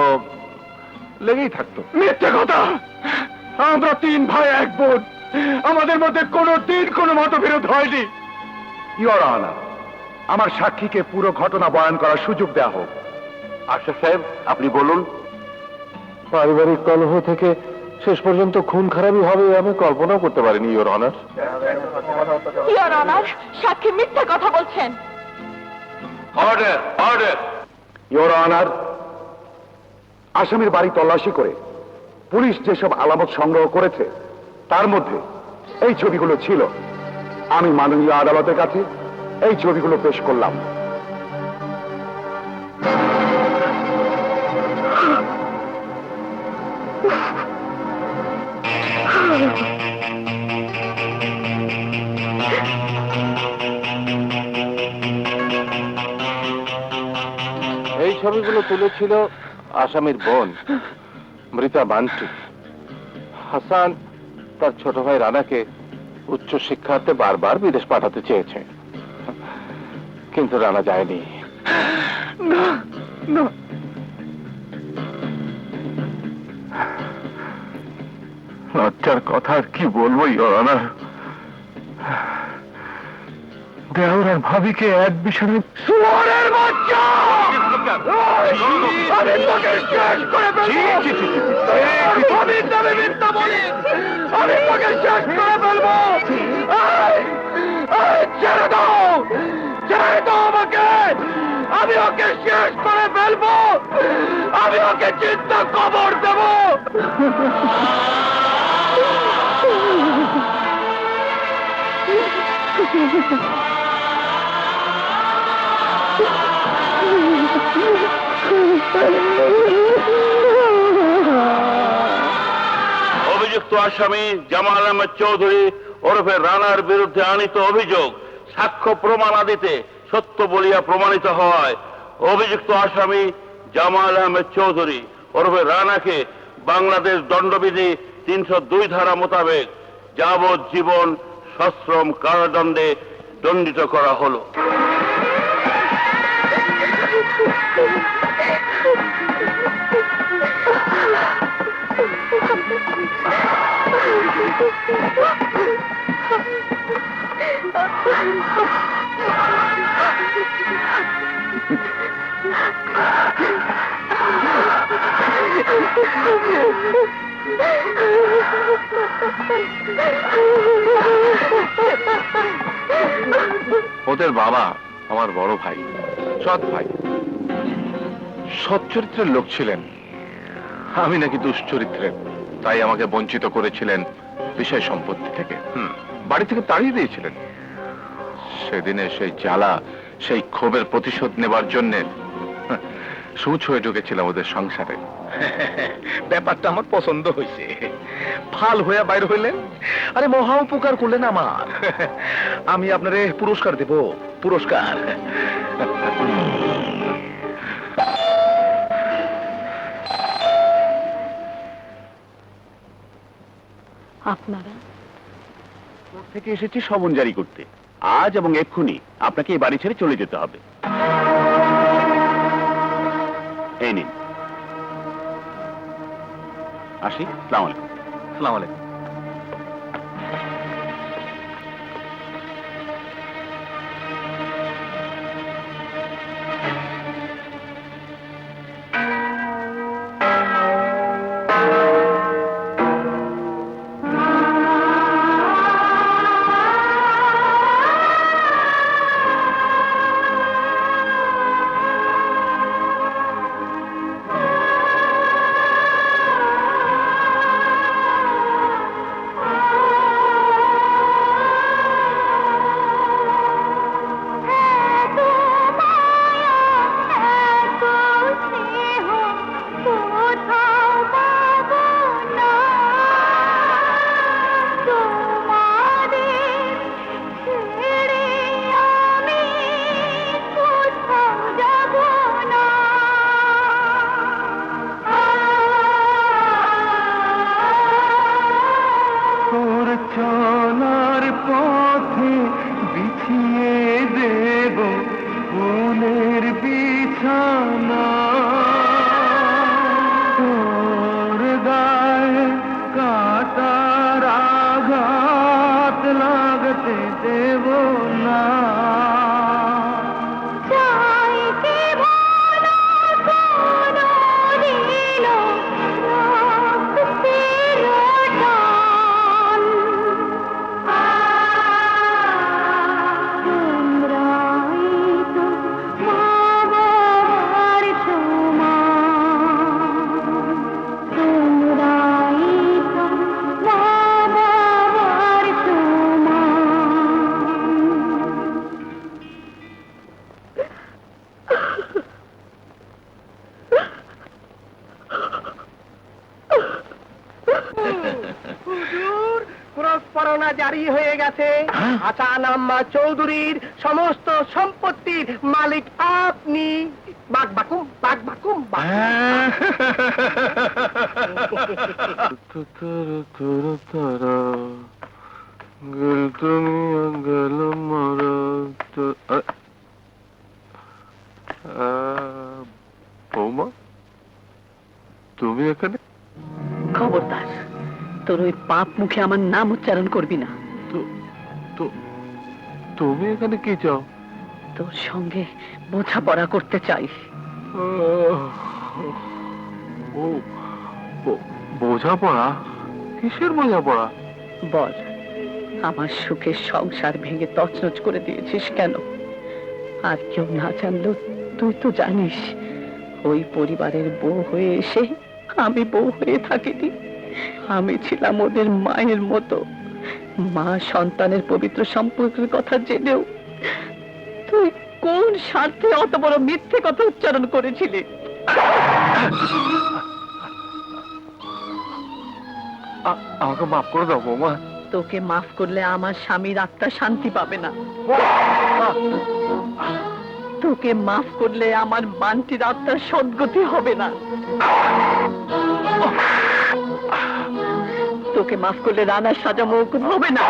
লেগেই থাকতো। মিথ্যে কথা, আমরা তিন ভাই এক বোন, আমাদের মধ্যে কোনোদিন কোনো মতবিরোধ হয়নি। ইওর অনার, আমার সাক্ষীকে পুরো ঘটনা বয়ান করার সুযোগ দেওয়া হোক। আশরাফ সাহেব, আপনি বলুন। পারিবারিক কলহ থেকে শেষ পর্যন্ত খুন খারাপই হবে আমি কল্পনাও করতে পারিনি, ইওর অনার। ইওর অনার, সাক্ষী মিথ্যা কথা বলছেন। Order, order. ইওর অনার, আসামির বাড়ি তল্লাশি করে পুলিশ যেসব আলামত সংগ্রহ করেছে তার মধ্যে এই ছবিগুলো ছিল। আমি মাননীয় আদালতের কাছে এই ছবিগুলো পেশ করলাম। এই ছবিগুলো তুলেছিল আসামির বোন মৃতা বান্টি। হাসান তার ছোট ভাই রানাকে উচ্চ শিক্ষার্থে বারবার বিদেশ পাঠাতে চেয়েছে, কিন্তু রানা যায়নি। লজ্জার কথা আর কি বলবো, ইওর অনার। দেওর আর ভাবিকে এক বিছানায় শুয়োরের বাচ্চা! আমি তোকে শেষ করে ফেলবো! আমি তবে মিথ্যা বলি! আমি তোকে শেষ করে ফেলবো! ছেড়ে দাও! ছেড়ে দাও আমাকে! আমি ওকে শেষ করে ফেলবো! আমি ওকে চিন্তা কবর দেবো! অভিযুক্ত আসামি জামাল আহমেদ চৌধুরী ওরফে রানার বিরুদ্ধে আনিত অভিযোগ সাক্ষ্য প্রমাণাদিতে সত্য বলিয়া প্রমাণিত হয়। অভিযুক্ত আসামি জামাল আহমেদ চৌধুরী ওরফে রানাকে বাংলাদেশ দণ্ডবিধি 302 ধারা মোতাবেক যাবজ্জীবন সশ্রম কারাদণ্ডে দণ্ডিত করা হলো। ওদের বাবা আমার বড় ভাই, সৎ ভাই, সৎ চরিত্রের লোক ছিলেন। আমি নাকি দুশ্চরিত্রের, তাই আমাকে বঞ্চিত করেছিলেন বিষয় সম্পত্তি থেকে, বাড়ি থেকে তাড়িয়ে দিয়েছিলেন। সেদিনে সেই জ্বালা, সেই ক্ষোভের প্রতিশোধ নেবার জন্যে সুচ হয়ে ঢুকেছিলাম ওদের সংসারে। ব্যাপারটা আমার পছন্দ হয়েছে। ফাল হইয়া বাইর হইলেন, আরে মহা উপকার করলেন আমার। আমি আপনারে পুরস্কার দেব, পুরস্কার। আপনারা কোর্ট থেকে এসেছি সমন জারি করতে। আজ এবং এক্ষুনি আপনাকে এই বাড়ি ছেড়ে চলে যেতে হবে। এই নিন। আসি। আসসালামু আলাইকুম। আসসালামু আলাইকুম। চলার পথে বিছিয়ে দেব মনের বিছানা, তোর গায়ে কাটার আঘাত লাগতে দেব না। পরোয়ানা জারি হয়ে গেছে। হাসান আহমদ চৌধুরীর সমস্ত সম্পত্তির মালিক আপনি। বাক বাকুম বাক বাকুম বাক। বৌমা, তুমি এখানে? খবরদার, তোর ওই পাপ মুখে আমার নাম উচ্চারণ করবি না। তুমি এখানে কি চাও? তোর সঙ্গে বোঝাপড়া করতে চাই। বোঝাপড়া? কিসের বোঝাপড়া? বল, আমার সুখের সংসার ভেঙে তছনছ করে দিয়েছিস কেন? আর কেউ না জানলেও তুই তো জানিস, ওই পরিবারের বউ হয়ে এসে আমি বউ হয়ে থাকিনি। আমি ছিলাম ওদের মায়ের মতো। মা সন্তানের পবিত্র সম্পর্কের কথা জেনেও তুই কোন স্বার্থে অত বড় মিথ্যে কথা উচ্চারণ করেছিলি? আমাকে মাফ করে দাও বৌমা। তোকে মাফ করলে আমার স্বামীর আত্মা শান্তি পাবে না। তোকে মাফ করলে আমার বান্টির আত্মার সদ্গতি হবে না। তোকে মাফ করলে রানার সাজা মৌকুব হবে না।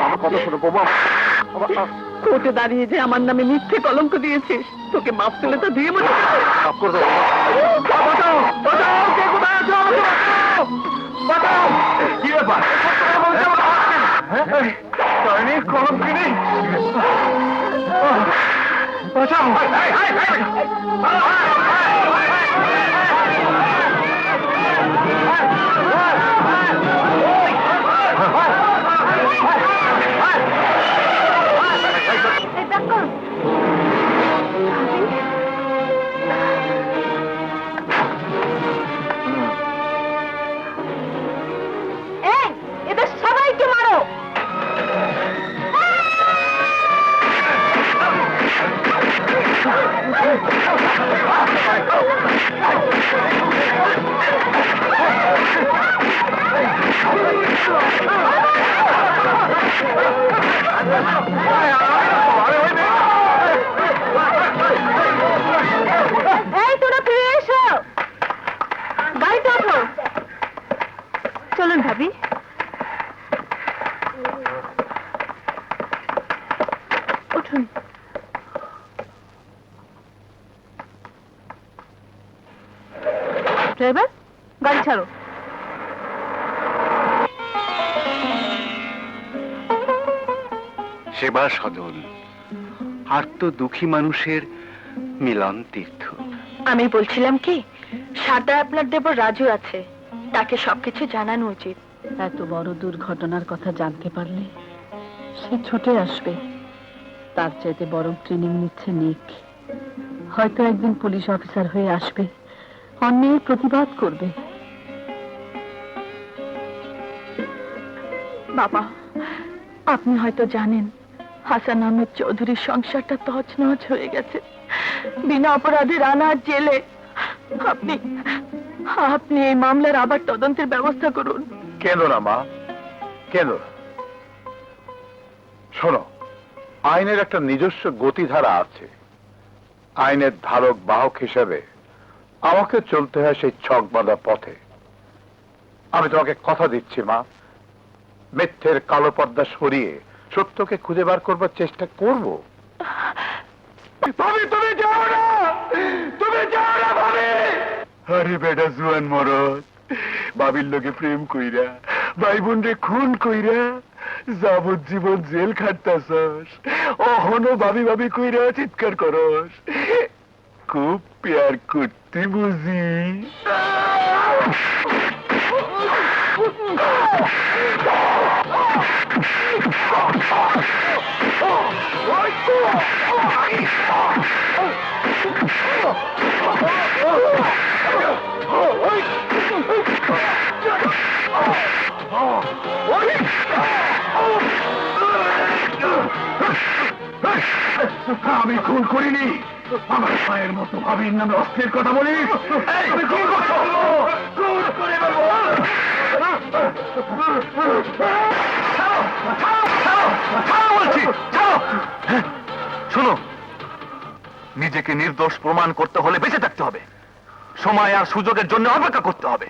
আমার কথা শোনো বৌমা। কোর্টে দাঁড়িয়ে যে আমার নামে মিথ্যে কলঙ্ক দিয়েছিস, তোকে মাফ করলে তো দিয়ে মনে মাফ করে দাও। বাঁচাও বাঁচাও, কে কোথায় আছো? বাঁচাও। কি ব্যাপার? কলম কিনি বাঁচাও। এদের সবাইকে মারো। এই তোরা ফিরে এসো, গাড়িতে ওঠো। চলুন ভাবি। ড্রাইভার গাড়ি ছাড়ো। সেবা সদন আর তো দুঃখী মানুষের মিলন তীর্থ। আমি বলছিলাম কি, সাদায় আপনার দেবর রাজু আছে, তাকে সবকিছু জানানো উচিত। এত বড় দুর্ঘটনার কথা জানতে পারলে সে ছুটে আসবে। তার চাইতে বরং ট্রেনিং নিচ্ছে নিক। হয়তো একদিন পুলিশ অফিসার হয়ে আসবে, অন্যায়ের প্রতিবাদ করবে। বাবা, আপনি হয়তো জানেন হাসান আহমেদ চৌধুরীর সংসারটা তছনছ হয়ে গেছে। বিনা অপরাধে রানার জেলে। আপনি আপনি এই মামলার আবার তদন্তের ব্যবস্থা করুন। কেন না মা, কেন? শোনো, আইনের একটা নিজস্ব গতিধারা আছে। আইনের ধারক বাহক হিসেবে আমাকে চলতে হয় সেই ছক বাঁধা পথে। আমি তোমাকে কথা দিচ্ছি মা, মিথ্যের কালো পর্দা সরিয়ে সত্যকে খুঁজে বার করবার চেষ্টা করব। তুমি যাও না, তুমি যাও না ভাবি। আরে বেটা জুয়ান মরদ, বাবির লোকে প্রেম কইরা ভাই বোন রে খুন কইরা যাবজ্জীবন জেল খাটতাছস, অহনো ভাবি ভাবি কইরা চিৎকার করস। খুব প্যার করতে বুঝি। আমি খুন করিনি। আমার মায়ের মতো ভাবির নামে অস্ত্রের কথা বলিস? আমি খুন করবো, খুন করে দেবো। শোনো, নিজেকে নির্দোষ প্রমাণ করতে হলে বেঁচে থাকতে হবে, সময় আর সুযোগের জন্য অপেক্ষা করতে হবে।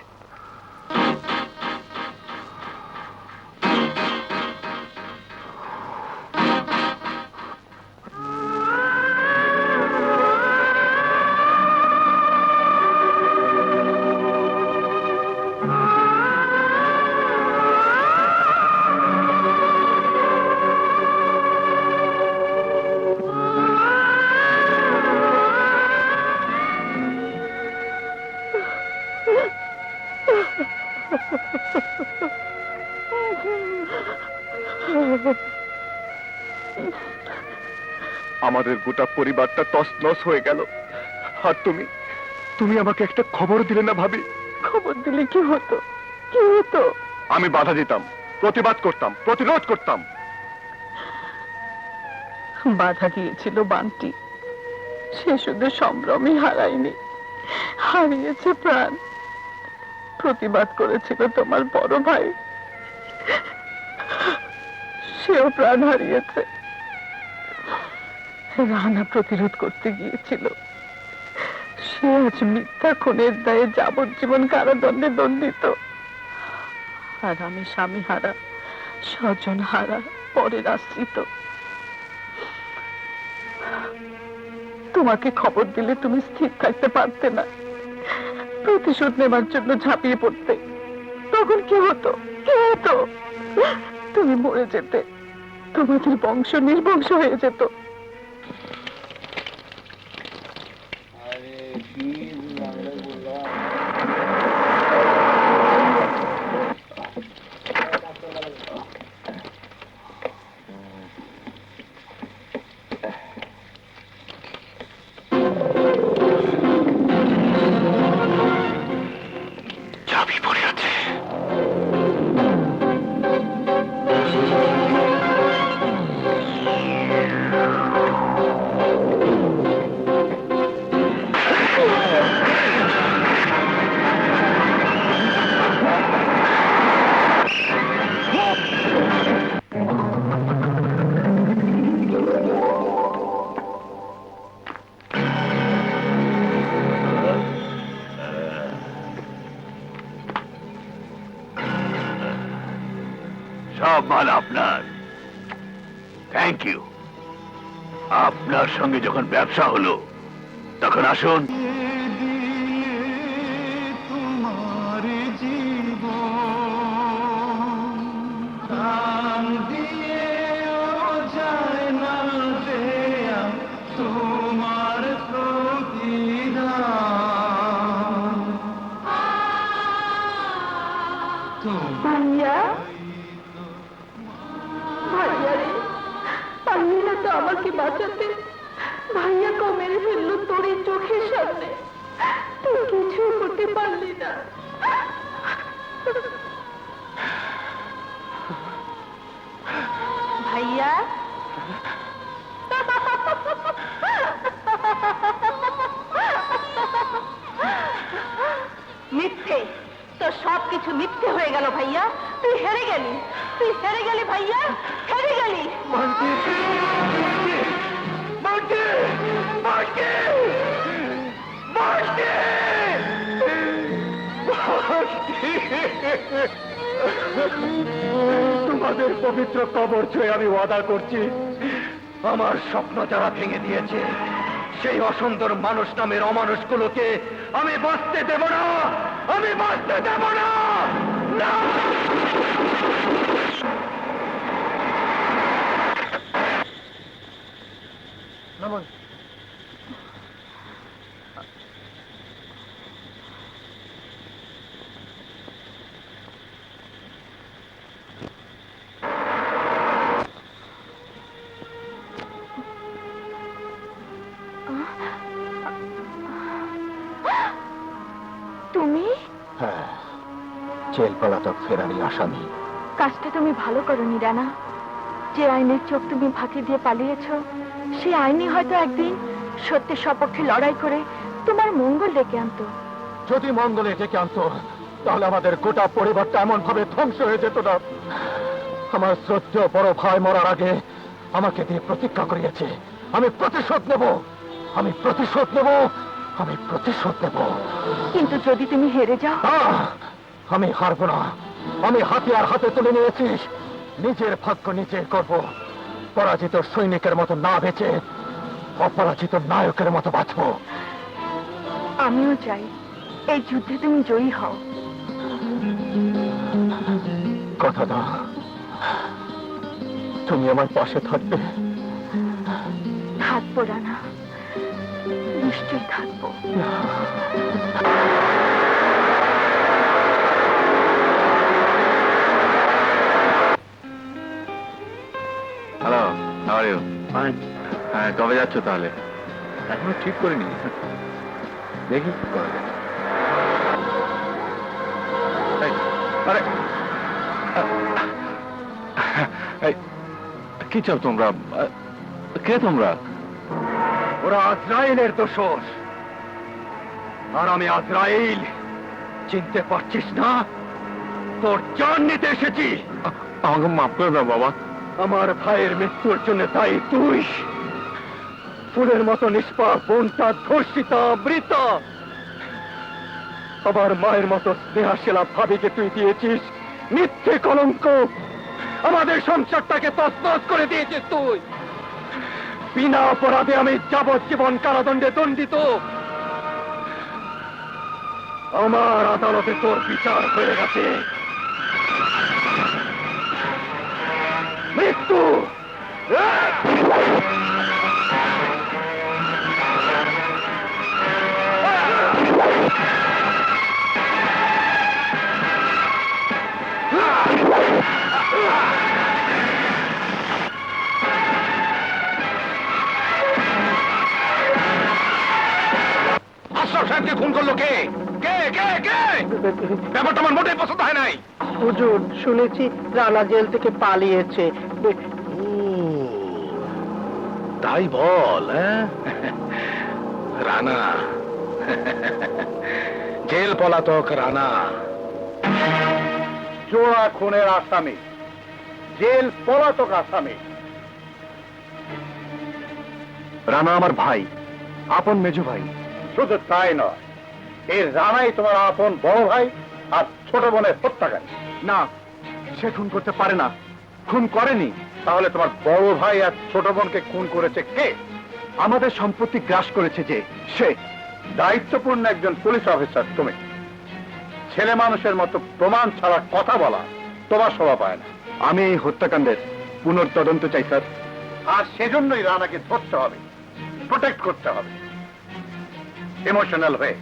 আমাদের গোটা পরিবারটা তছনছ হয়ে গেল, আর তুমি আমাকে একটা খবর দিলে না ভাবি? খবর দিলে কি হতো, কি হতো? আমি বাধা দিতাম, প্রতিবাদ করতাম, প্রতিরোধ করতাম। বাধা দিয়েছিল বান্টি, সে শুধু সম্ভ্রমই হারায়নি, হারিয়েছে প্রাণ। প্রতিবাদ করেছিল তোমার বড় ভাই, সেও প্রাণ হারিয়েছে। রানা প্রতিরোধ করতে গিয়েছিল, সে আজ মিথ্যা খুনের দায়ে যাবজ্জীবন কারাদণ্ডে দণ্ডিত। আর আমি স্বামী হারা, স্বজন হারা, পরের আশ্রিত। তোমাকে খবর দিলে তুমি স্থির থাকতে পারতে না, প্রতিশোধ নেবার জন্য ঝাঁপিয়ে পড়তে। তখন কি হতো, কি হতো? তুমি মরে যেতে, তোমাদের বংশ নির্বংশ হয়ে যেত। চাবি পড়ে আছে। সব মাল আপনার। Thank you. আপনার সঙ্গে যখন ব্যবসা হলো তখন আসুন বাঁচাতে ভাইয়াকে মেরে ফেললো তোর এই চোখের সামনে, তুই কিছু করতে পারলি না। ভাইয়া মিথ্যে, তোর সবকিছু মিথ্যে হয়ে গেল ভাইয়া, তুই হেরে গেলি, তুই হেরে গেলি ভাইয়া, হেরে গেলি। তোমাদের পবিত্র কবর ছুঁয়ে আমি ওয়াদা করছি, আমার স্বপ্ন যারা ভেঙে দিয়েছে সেই অসুন্দর মানুষ নামের অমানুষগুলোকে আমি বাঁচতে দেব না, আমি বাঁচতে দেব না। না! তুমি হ্যাঁ, জেল পলাতক ফেরারি আসামি। কাজটা তুমি ভালো করনি রানা। যে আইনের চোখ তুমি ফাঁকি দিয়ে পালিয়েছো, সেই আইনই হয়তো একদিন সত্যের সপক্ষে লড়াই করে তোমার মঙ্গল ডেকে আনতো। যদি মঙ্গলে ডেকে আনতো তাহলে আমাদের গোটা পরিবারটা এমন ভাবে ধ্বংস হয়ে যেত না। আমার শ্রদ্ধেয় বড় ভাই মরার আগে আমাকে দিয়ে প্রতিজ্ঞা করিয়েছে, আমি প্রতিশোধ নেব, আমি প্রতিশোধ নেব, আমি প্রতিশোধ নেব। কিন্তু যদি তুমি হেরে যাও? আমি হারবো না, আমি হাতিয়ার হাতে তুলে নিয়েছিস, নিজের ভাগ্য নিজে করব। পরাজিত সৈনিকের মতো না বেঁচে অপরাজিত নায়কের মতো বাঁচবো। আমিও চাই এই যুদ্ধে তুমি জয়ী হও। কথা দাও, তুমি আমার পাশে থাকবে। থাকবো রানা, নিশ্চয়ই থাকবো। Hello, how are you? হ্যাঁ, কবে যাচ্ছ তাহলে? এখনো ঠিক করিনি, দেখি কি করা যায়। আরে এই, কি চাও তোমরা? কে তোমরা? ওরা আজরাইলের দোসর, আর আমি আজরাইল। চিনতে পারছিস না? তোর জান নিতে এসেছি। আমাকে মাফ করে দাও বাবা। আমার ভাইয়ের মৃত্যুর জন্য দায়ী তুই। ফুলের মতো নিষ্পাপ বোনটা ধর্ষিতা, মৃতা। আমার মায়ের মতো স্নেহাশীলা ভাবিকে তুই দিয়েছিস মিথ্যে কলঙ্ক। আমাদের সংসারটাকে তছনছ করে দিয়েছিস তুই। বিনা অপরাধে আমি যাবজ্জীবন কারাদণ্ডে দণ্ডিত। আমার আদালতে তোর বিচার হয়ে গেছে। মৃত্যু! আশরাফ সাহেবকে খুন করলো কে? কে কে কে? ব্যাপারটা আমার মোটেই পছন্দ হয় নাই। হুজুর, শুনেছি রানা জেল থেকে পালিয়েছে। তাই বল? রানা, জেল পলাতক রানা জোড়া খুনের আসামি, জেল পলাতক আসামি। রানা আমার ভাই, আপন মেজো ভাই। শুধু তাই নয়, এই রানাই তোমার আপন বড় ভাই আর ছোট বোনের হত্যাকারী। না, সে খুন করতে পারে না, খুন করেনি। তাহলে তোমার বড় ভাই আর ছোট বোনকে খুন করেছে কে? আমাদের সম্পত্তি গ্রাস করেছে যে সে। দায়িত্বপূর্ণ একজন পুলিশ অফিসার তুমি, ছেলে মানুষের মতো প্রমাণ ছাড়া কথা বলা তোমার শোভা পায় না। আমি এই হত্যাকাণ্ডের পুনর্তদন্ত চাই স্যার। আর সেজন্যই রানাকে ধরতে হবে, প্রোটেক্ট করতে হবে। ইমোশনাল হয়ে,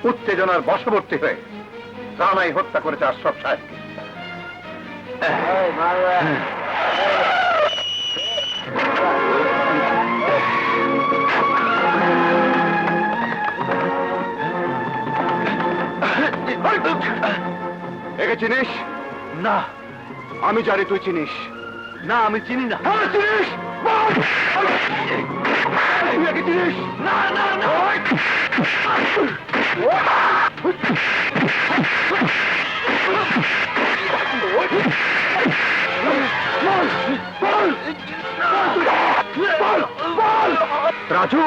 উত্তেজনার বশবর্তী হয়ে রানাই হত্যা করেছে আশরাফ সাহেবকে। একে চিনিস? না, আমি জানি তুই চিনিস। না, আমি চিনি না। হ্যাঁ, চিনিস? বল! তুই একে চিনিস? না, না, না। রাজু,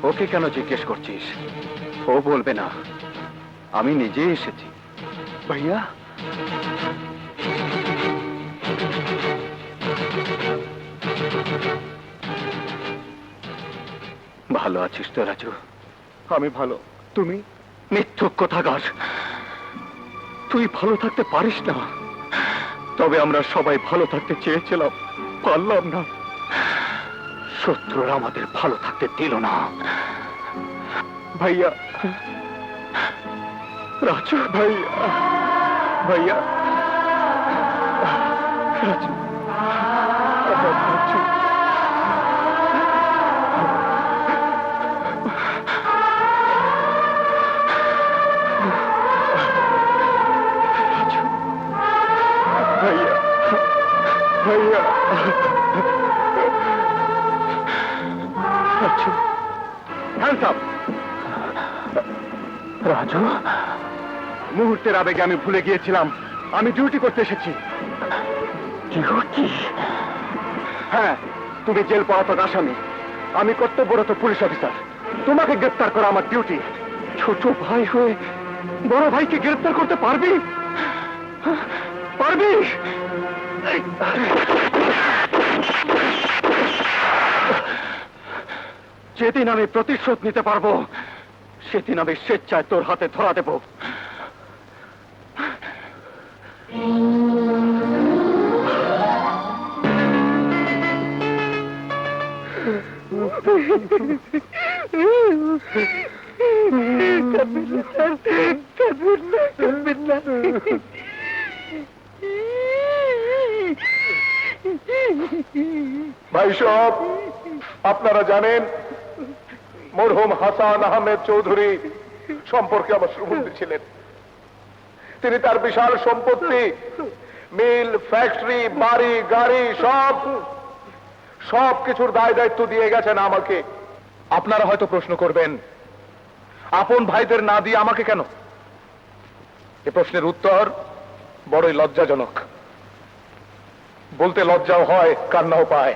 ওকে কেন জিজ্ঞেস করছিস? ও বলবে না, আমি নিজে এসেছি। ভাইয়া, ভালো আছিস তো রাজু? আমি ভালো, তুমি? মিথ্যুক কথাগার, তুই ভালো থাকতে পারিস না। তবে আমরা সবাই ভালো থাকতে চেয়েছিলাম, পারলাম না। শত্রুরা আমাদের ভালো থাকতে দিল না। ভাইয়া, রাজু ভাইয়া, ভাইয়া, রাজু, রাজু। ভাইয়া, ভাইয়া, রাজু, হ্যান্ডস আপ। রাজু, মুহূর্তের আবেগে আমি ভুলে গিয়েছিলাম আমি ডিউটি করতে এসেছি। ডিউটি? হ্যাঁ, তুমি জেল পলাতক আসামি, আমি কর্তব্যরত পুলিশ অফিসার। তোমাকে গ্রেফতার করা আমার ডিউটি। ছোট ভাই হয়ে বড় ভাইকে গ্রেফতার করতে পারবি? পারবি? যেদিন আমি প্রতিশোধ নিতে পারবো সেদিন আমি স্বেচ্ছায় তোর হাতে ধরা দেব। ভাই সব, আপনারা জানেন মরহুম হাসান আহমেদ চৌধুরী সম্পর্কে আমার সুবন্ধী ছিলেন। তিনি তার বিশাল সম্পত্তি, মিল, ফ্যাক্টরি, বাড়ি, গাড়ি সব কিছুর দায় দায়িত্ব দিয়ে গেছেন আমাকে। আপনারা হয়তো প্রশ্ন করবেন, আপন ভাইদের না দিয়ে আমাকে কেন? এ প্রশ্নের উত্তর বড়ই লজ্জাজনক। বলতে লজ্জাও হয়, কান্নাও পায়।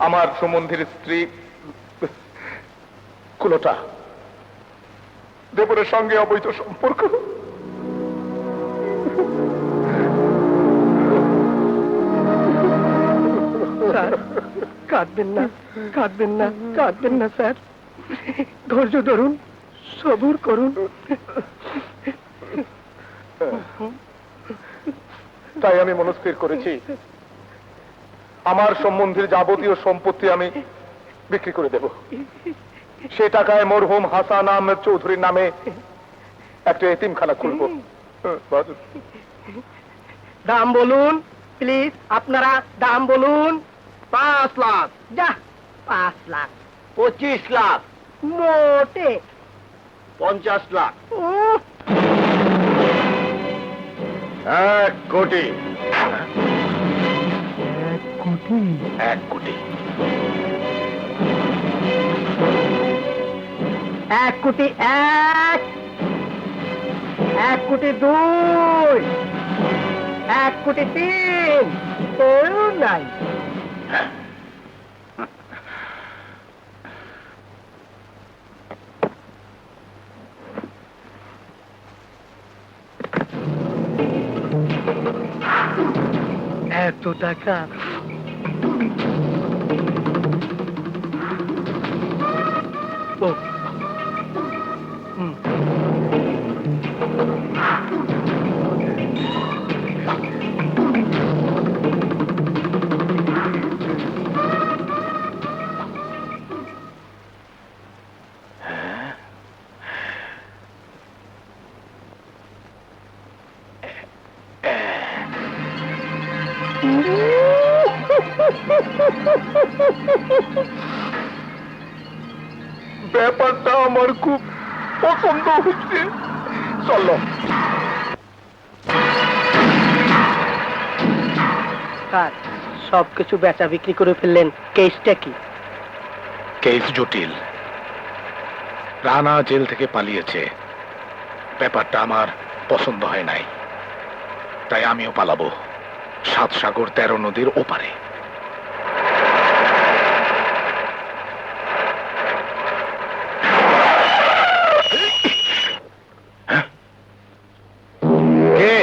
আমার সম্বন্ধীর স্ত্রী কুলটা দেবরের সঙ্গে অবৈধ সম্পর্ক। কাঁদবেন না, কাঁদবেন না, কাঁদবেন না স্যার। ধৈর্য ধরুন, সবুর করুন। তাই আমি মনস্থির করেছি আমার সম্বন্ধীর যাবতীয় সম্পত্তি আমি বিক্রি করে দেব। সে টাকায় মরহুম হাসান আহমেদ চৌধুরীর নামে একটা এতিমখানা খুলব। দাম বলুন প্লিজ, আপনারা দাম বলুন। 5 লাখ। যা, 5 লাখ। 25 লাখ, মোটে 50 লাখ, 1 কোটি। 1 কোটি, 1 কোটি 1 কোটি 2, 1 কোটি 3, কেউ নাই। এত টাকা ও ব্যাপারটা আমার খুব পছন্দ হচ্ছে। চলো। স্যার সবকিছু বেচা বিক্রি করে ফেললেন, কেসটা কি? কেস জটিল। রানা জেল থেকে পালিয়েছে, ব্যাপারটা আমার পছন্দ হয় নাই, তাই আমিও পালাবো 7 সাগর 13 নদীর ওপারে। কে?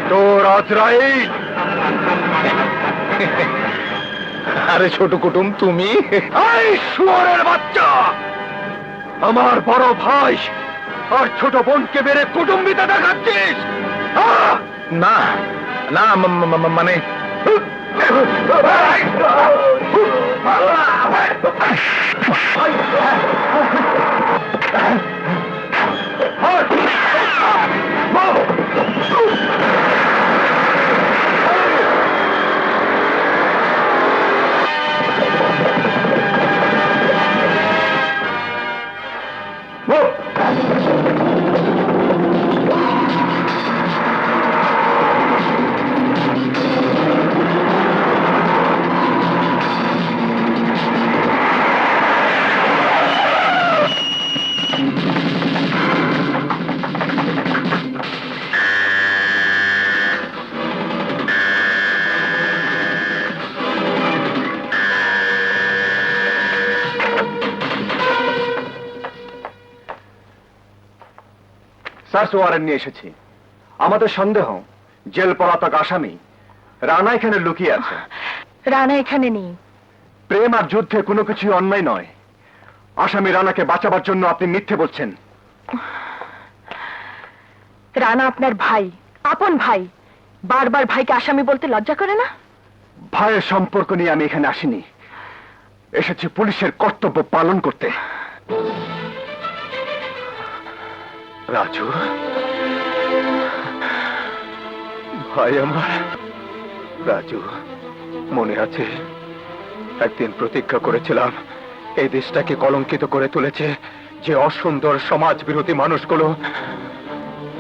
তোর আজরাইল। আরে ছোট কুটুম তুমি? এই শুয়োরের বাচ্চা, আমার বড় ভাই আর ছোট বোনকে মেরে কুটুম্বিতা দেখাচ্ছিস? না না, মানে সার্চ ওয়ারেন্ট নিয়ে এসেছি। আমাদের সন্দেহ জেল পলাতক আসামি রানা এখানে লুকিয়ে আছে। রানা এখানে নেই। প্রেম আর যুদ্ধে কোনো কিছু অন্যায় নয়। আসামি রানাকে বাঁচাবার জন্য আপনি মিথ্যে বলছেন। রানা আপনার ভাই, আপন ভাই, বারবার ভাইকে আসামি বলতে লজ্জা করে না? ভাইয়ের সম্পর্ক নিয়ে আমি এখানে আসিনি, এসেছি পুলিশের কর্তব্য পালন করতে। রাজু ভাই আমার, রাজু মনে আছে একদিন প্রতিজ্ঞা করেছিলাম এই দেশটাকে কলঙ্কিত করে তুলেছে যে অসুন্দর সমাজ বিরোধী মানুষগুলো,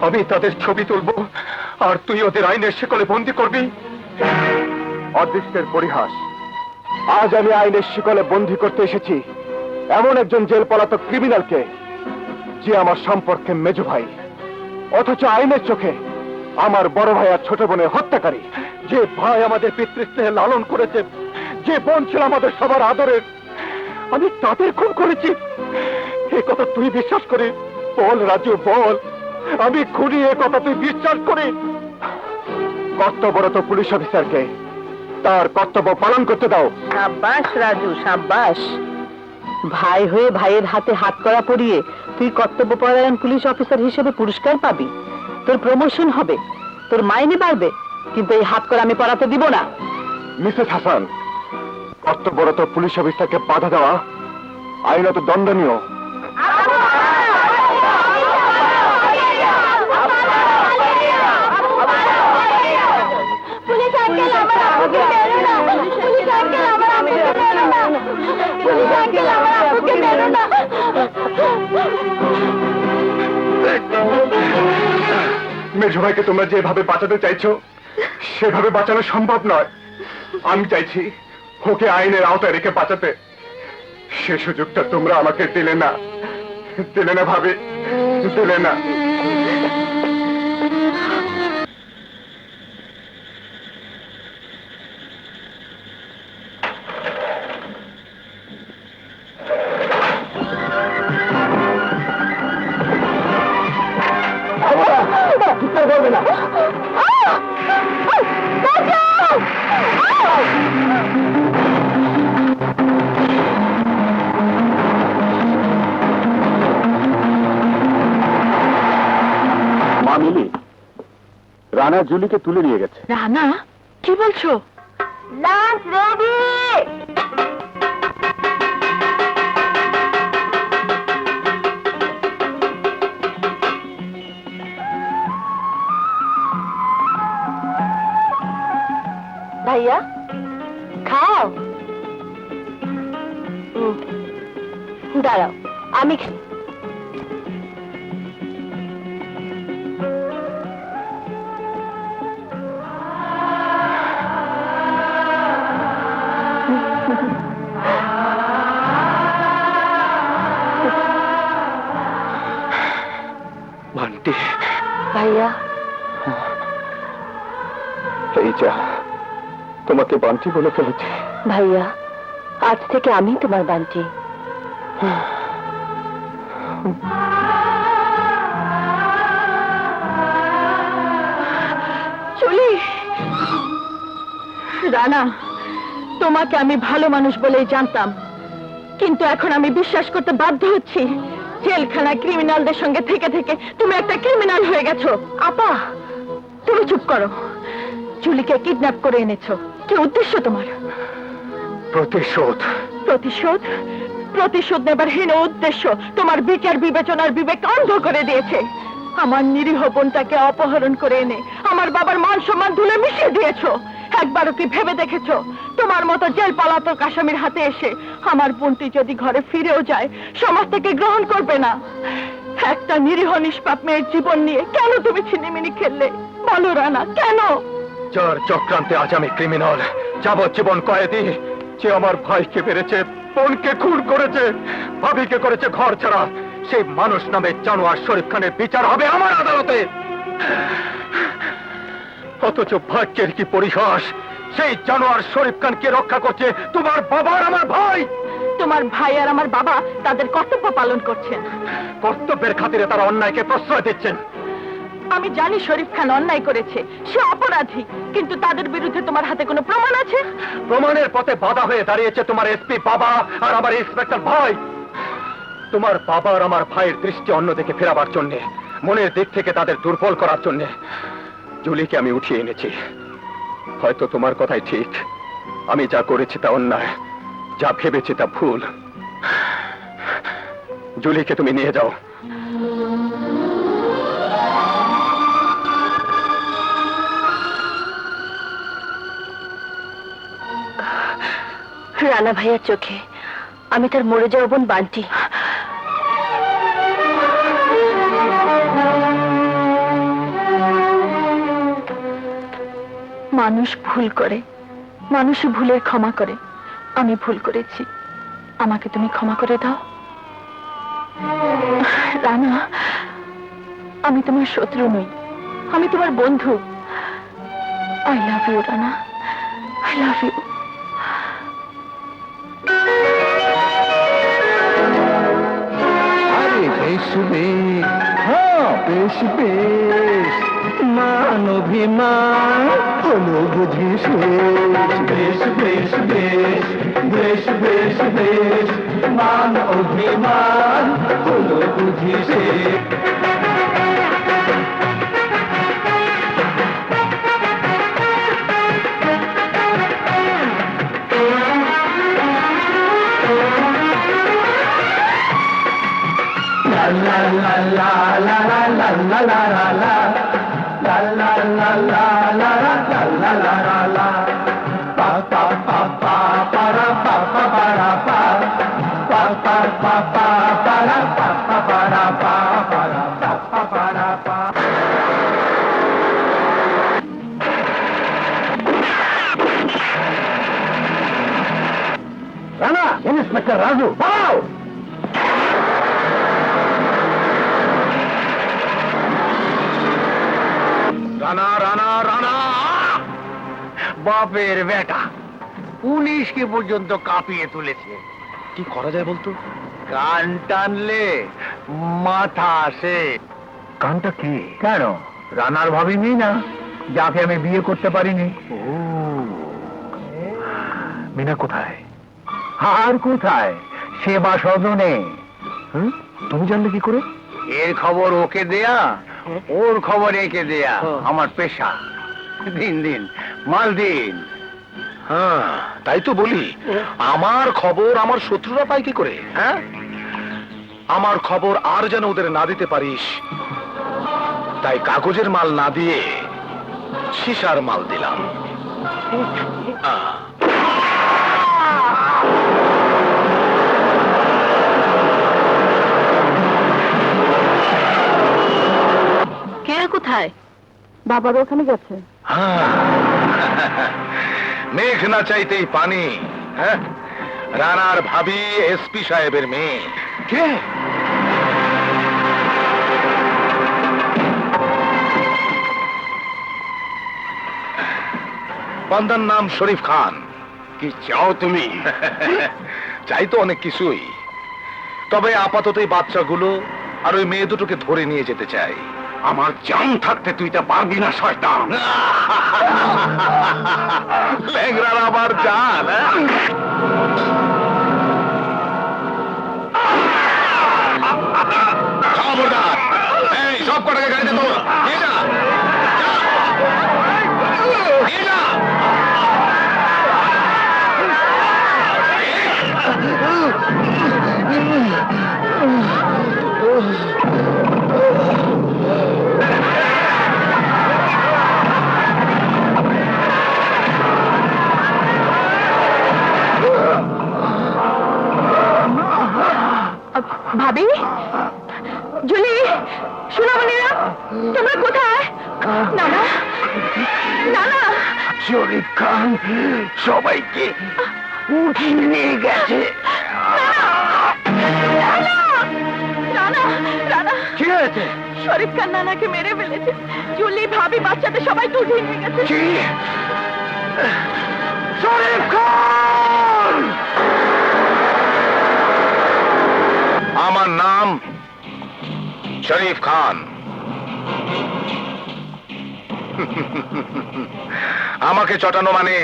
আমি তাদের ছবি তুলব আর তুই ওদের আইনের শিকলে বন্দি করবি। অদৃষ্টের পরিহাস, আজ আমি আইনের শিকলে বন্দি করতে এসেছি এমন একজন জেল পলাতক ক্রিমিনালকে যে আমার সম্পর্কে মেজো ভাই, অথচ আইনের চোখে আমার বড় ভাই আর ছোট বোনের হত্যাকারী। যে ভাই আমাদের পিতৃস্নেহে লালন করেছে, যে বোন ছিল আমাদের সবার আদরের, আমি তাদের খুন করেছি। এ কথা তুই বিশ্বাস করিস? বল রাজু বল, আমি খুনি, এ কথা তুই বিশ্বাস করিস? কর্তব্যরত পুলিশ অফিসারকে তার কর্তব্য পালন করতে দাও। সাব্বাস রাজু, সাব্বাস। ভাই হয়ে ভাইয়ের হাতে হাত করা পরিয়ে তুই কর্তব্যপরায়ণ পুলিশ অফিসার হিসেবে পুরস্কার পাবি, তোর প্রমোশন হবে, তোর মাইনে বাড়বে, কিন্তু এই হাত করা আমি পড়াতে দিব না। মিসেস হাসান, কর্তব্যরত পুলিশ অফিসারকে বাধা দেওয়া আইনত দণ্ডনীয়। পুলিশ আঙ্কেল, আমার আপুকে মেরো না। পুলিশ আঙ্কেল, আমার আপুকে মেরো না। পুলিশ আঙ্কেল, আমার আপুকে মেরো না। মেজো ভাইকে তোমরা যেভাবে বাঁচাতে চাইছো সেভাবে বাঁচানো সম্ভব নয়। আমি চাইছি ওকে আইনের আওতায় রেখে বাঁচাতে। সে সুযোগটা তোমরা আমাকে দিলে না, দিলে না ভাবে, দিলে না। করবে না। মামিলি, রানা জুলিকে তুলে নিয়ে গেছে। রানা, কি বলছো? Lunch ready. ভাইয়া খাও। দাঁড়াও, আমি বান্টি, ভাইয়া এই যা তোমাকে বান্টি বলে ফেলেছি। ভাইয়া, আজ থেকে আমি তোমার বান্টি। চলি। রানা, তোমাকে আমি ভালো মানুষ বলেই জানতাম, কিন্তু এখন আমি বিশ্বাস করতে বাধ্য হচ্ছি জেলখানায় ক্রিমিনালদের সঙ্গে থেকে থেকে তুমি একটা ক্রিমিনাল হয়ে গেছো। আপা, তুমি চুপ করো। জুলিকে কিডন্যাপ করে এনেছো, কি উদ্দেশ্য তোমার? প্রতিশোধ। প্রতিশোধ? প্রতিশোধ নেবার হীন উদ্দেশ্য তোমার বিচার বিবেচনার বিবেক অন্ধ করে দিয়েছে। আমার নিরীহ বোনটাকে অপহরণ করে এনে আমার বাবার মান সম্মান ধুলে মিশিয়ে দিয়েছো। একবারও কি ভেবে দেখেছো তোমার মতো জেল পলাতক আসামির হাতে এসে আমার বোনটি যদি ঘরে ফিরেও যায় সমাজ থেকে গ্রহণ করবে না? একটা নিরীহ নিষ্পাপ মেয়ের জীবন নিয়ে কেন তুমি ছিনিমিনি খেললে? বলো রানা, কেন? যার চক্রান্তে আজ আমি ক্রিমিনাল, যাবজ্জীবন কয়েদি, যে আমার ভাইকে মেরেছে, বোনকে খুন করেছে, ভাবিকে করেছে ঘর ছাড়া, সেই মানুষ নামে জানোয়ার শরীফ খানের বিচার হবে আমার আদালতে। অথচ ভাগ্যের কি পরিহাস, সেই জানোয়ার শরীফ খানকে রক্ষা করছে তোমার বাবা আর আমার ভাই। তোমার ভাই আর আমার বাবা তাদের কর্তব্য পালন করছেন। কর্তব্যের খাতিরে তারা অন্যায়কে প্রশ্রয় দিচ্ছেন। আমি জানি শরীফ খান অন্যায় করেছে, সে অপরাধী, কিন্তু তাদের বিরুদ্ধে তোমার হাতে কোনো প্রমাণ আছে? প্রমাণের পথে বাধা হয়ে দাঁড়িয়েছে তোমার এসপি বাবা আর আমার ইন্সপেক্টর ভাই। তোমার বাবা আর আমার ভাইয়ের দৃষ্টি অন্যদিকে ফেরাবার জন্য, মনের দিক থেকে তাদের দুর্বল করার জন্য জুলিকে আমি উঠিয়ে এনেছি। হয়তো তোমার কথাই ঠিক, আমি যা করেছি তা অন্যায়, যা ভেবেছি তা ভুল। জুলিকে তুমি নিয়ে যাও। রানা ভাইয়ার চোখে আমি তার মরে যাওয়া বোন বান্টি। মানুষ ভুল করে, মানুষই ভুলের ক্ষমা করে। আমি ভুল করেছি, আমাকে তুমি ক্ষমা করে দাও। রানা, আমি তোমার শত্রু নই, আমি তোমার বন্ধু। I love you Rana, I love you. আরে বেশ বেশ, হ্যাঁ বেশ বেশ, মান অভিমান হলো বুঝি শেষ। বেশ বেশ বেশ, বেশ বেশ বেশ, মান অভিমান হলো বুঝি শেষ। La la la la la la la la la la la la la la la la la la la pa pa pa pa para pa pa para pa pa pa pa pa para pa pa para pa para pa pa para pa. Rana, Inspector Raju, wow! Rana Rana Rana, বাপের বেটা পুলিশকে পর্যন্ত কাঁপিয়ে তুলেছে। কি করা যায় বলতো? কান টানলে মাথা আসে। কানটা কি? কেন রানার ভাবিনি না, যাকে আমি বিয়ে করতে পারিনি? ও মিনা কোথায়? আর কোথায়, সেবা সদনে। তুমি জানলে কি করে? এর খবর ওকে দেয়া, ওর খবর একে দেয়া আমার পেশা। দিন দিন মাল দিন। হ্যাঁ তাই তো বলি, আমার খবর আমার শত্রুরা পায় কি করে? হ্যাঁ, আমার খবর আর যেন ওদের না দিতে পারিস, তাই কাগজের মাল না দিয়ে সীসার মাল দিলাম। কে কোথায়? বাবার ওখানে গেছে। মেঘ না চাইতেই পানি। হ্যাঁ, রানার ভাবি এসপি সাহেবের মেয়ে। কে? বন্দার নাম শরীফ খান। কি চাও তুমি? চাই তো অনেক কিছুই, তবে আপাতত এই বাচ্চাগুলো আর ওই মেয়ে দুটোকে ধরে নিয়ে যেতে চাই। আমার জান থাকতে তুই তা পারবি না শয়তান। ল্যাংড়ার আবার জান। খবরদার, এই সব কটাকে গাড়িতে তোল, নিয়ে যা। নিয়ে যা। ভাবি, জুলি, সোনামণিরা, তোমরা কোথায়? নানা, নানা, শরীফ খান সবাইকে উঠিয়ে নিয়ে গেছে। রানা, রানা, কি হয়েছে? শরীফ খান নানাকে মেরে ফেলেছে। জুলি, ভাবি, বাচ্চাদের সবাইকে উঠিয়ে নিয়ে গেছে। কি? শরীফ খান! আমার নাম শরীফ খান। আমাকে চটানো মানে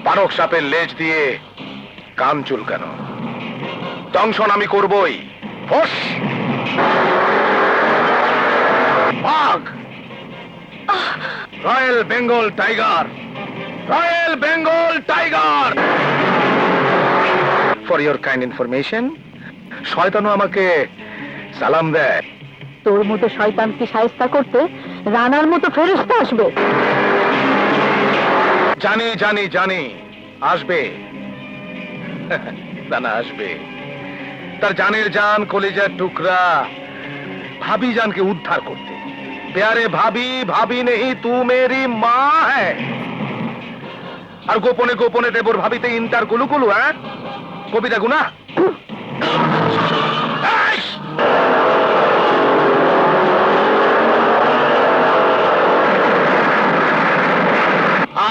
পারক সাপের লেজ দিয়ে কান চুলকানো। দংশন আমি করবই। ফোস! বাঘ, royal Bengal tiger, royal Bengal tiger. For your kind information, শয়তানও আমাকে সালাম দেয়। তোর মতো শয়তানকে শায়েস্তা করতে রানার মতো ফেরেশতা আসবে। জানি জানি জানি আসবে। না আসবে। তার জানের জান, কলিজার টুকরা ভাবি জানকে উদ্ধার করতে। প্যারে ভাবি, ভাবি নেই তু মেরি মা হ্যায়। আর গোপনে গোপনে দেবর ভাবিতে ইন্টার কুলুকুলু। হ্যাঁ, কবিতা গুনা।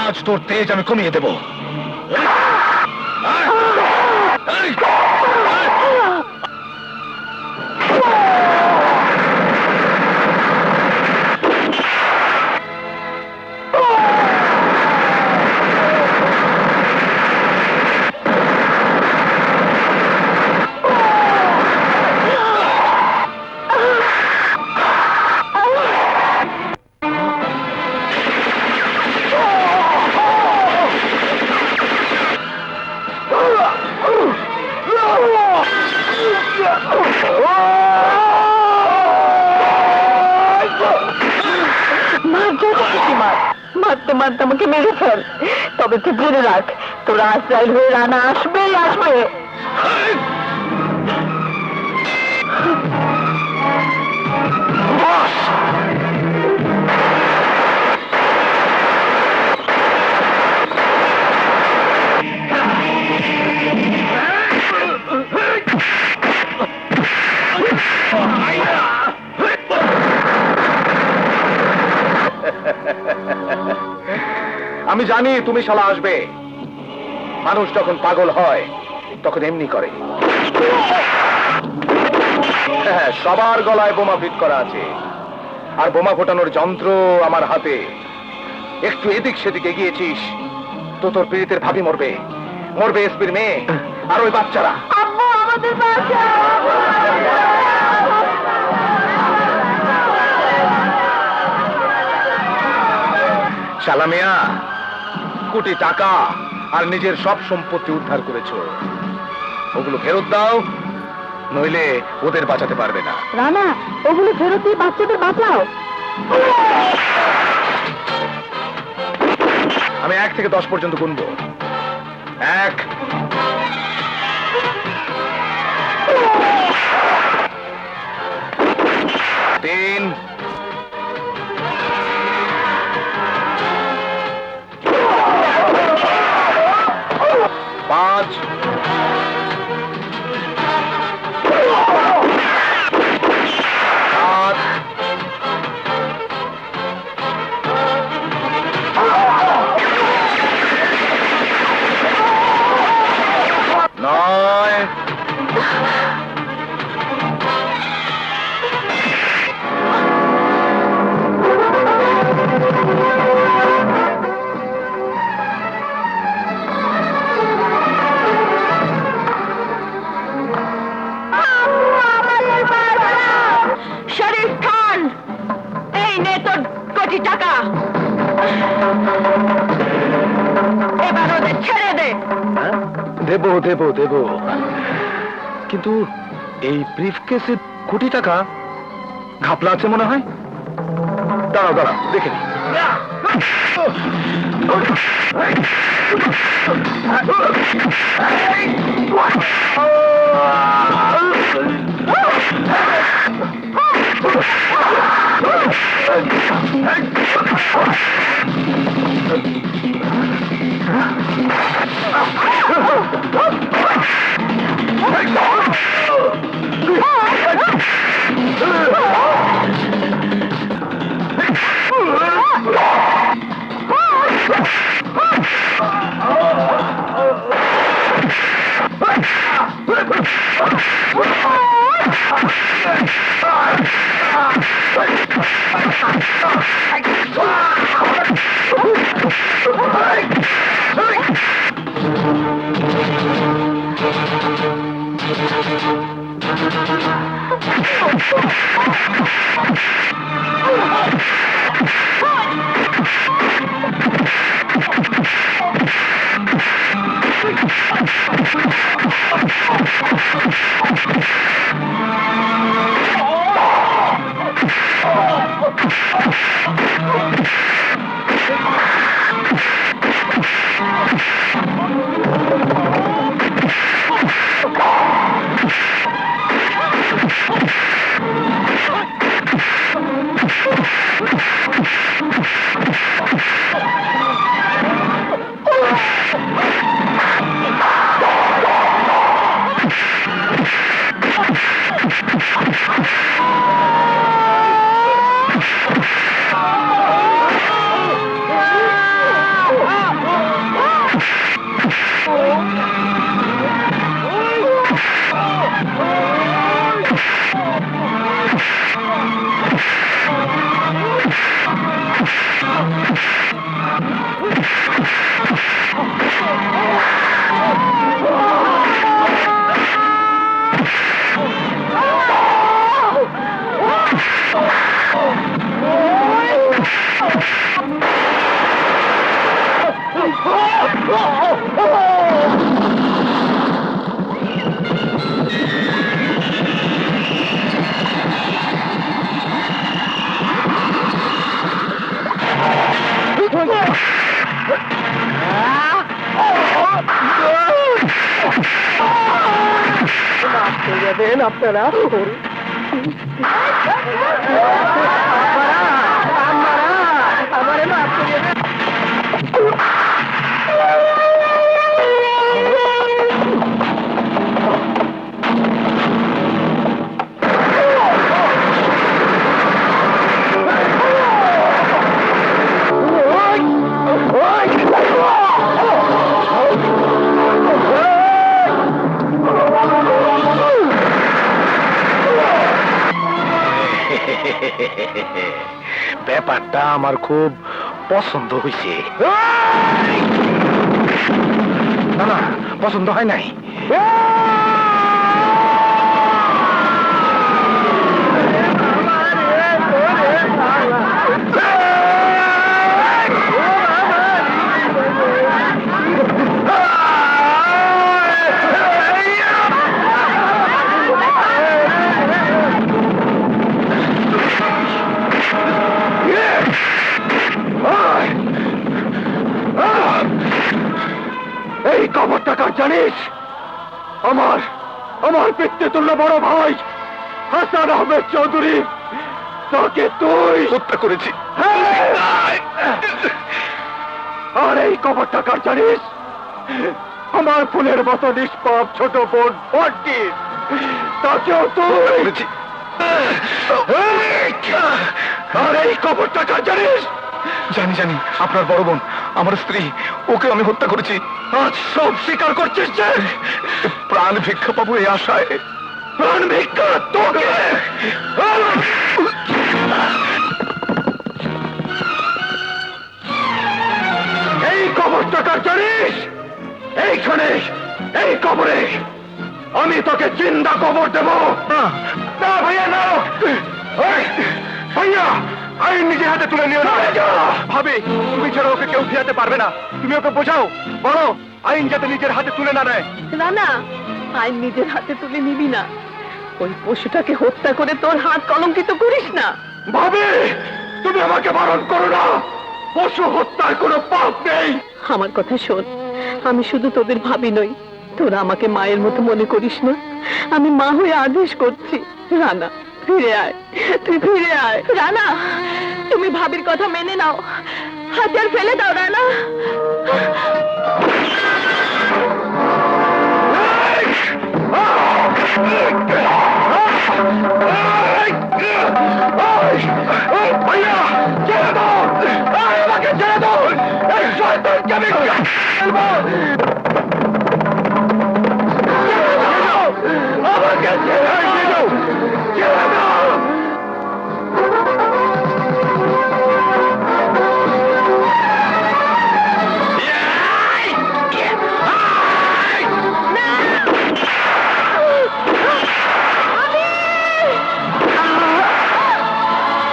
আজ তোর তেজ আমি কমিয়ে দেব। মারতে মারতে আমাকে মেরে ফেল, তবে তুই জেনে রাখ তোরা আশ্রয় হয়ে রানা আসবেই আসবে। আমি জানি তুমি শালা আসবে। মানুষ যখন পাগল হয় তখন এমনি করে। হ্যাঁ, সবার গলায় বোমা ফিট করা আছে, আর বোমা ফোটানোর যন্ত্র আমার হাতে। একটু এদিক সেদিক এগিয়েছিস তো তোর পীড়িতের ভাবি মরবে, মরবে এসপির মেয়ে আর ওই বাচ্চারা। আব্বু, আমাদের বাঁচাও। শালা মিয়া, কোটি টাকা আর নিজের সব সম্পত্তি উদ্ধার করেছো, ওগুলো ফেরত দাও, নইলে ওদের বাঁচাতে পারবে না। রানা, ওগুলো ফেরত দিয়ে বাচ্চাদের বাঁচাও। আমি আমি 1 থেকে 10 পর্যন্ত গুনবো। 1 3 5 7 9 শরীফ খান, এই নে তোর কোটি টাকা, এবার ওদের ছেড়ে দে। দেবো দেবো দেবো, কিন্তু এই ব্রিফকেসে কোটি টাকা ঘাপলা আছে মনে হয়। দাঁড়াও দাঁড়াও দেখে নি। দেন আপনারা, আমারে মাফ করে দেন। ব্যাপারটা আমার খুব পছন্দ হয়েছে। না না, পছন্দ হয় নাই। জানিস আমার আমার পিতৃতুল্য বড় ভাই হাসান আহমেদ চৌধুরী তাকে তুই হত্যা করেছি। আর এই কবর টাকার জানিস আমার ফুলের মতো নিষ্পাপ ছোট বোন ভর্তি তাকেও তুই করেছি। আর এই কবর টাকার জানিস জানি জানি, আপনার বড় বোন আমার স্ত্রী, ওকে আমি হত্যা করেছি। আজ সব স্বীকার করছিস যে প্রাণ ভিক্ষা পাবো এই আশায়। প্রাণ ভিক্ষা তোকে এই কবর টাকার জানিস এইখানে এই কবরে আমি তোকে জিন্দা কবর দেব। না ভাইয়া না, এই, ভাইয়া আইন নিজের হাতে তুলে নিও না। ভাবি তুমি ছাড়া ওকে কেউ ফিরাতে পারবে না, তুমি ওকে বোঝাও, বলো আইন যাতে নিজের হাতে তুলে না নেয়। রানা, আইন নিজের হাতে তুলে নিবি না। ওই পশুটাকে হত্যা করে তোর হাত কলঙ্কিত করিস না। ভাবি তুমি আমাকে বারণ করো না, পশু হত্যার কোনো পাপ নেই। আমার কথা শোন, আমি শুধু তোদের ভাবি নই, তোরা আমাকে মায়ের মতো মনে করিস না। আমি মা হয়ে আদেশ করছি, রানা ফিরে আয়, তুই ফিরে আয়। রানা, তুমি ভাবির কথা মেনে নাও, হাজার ফেলে দাও রানা। ভাইয়া ছেড়ে দাও, আমাকে ছেড়ে দাও, এই শয়তানকে আমি ফেলবো। আমাকে ছেড়ে দাও, ছেড়ে দাও।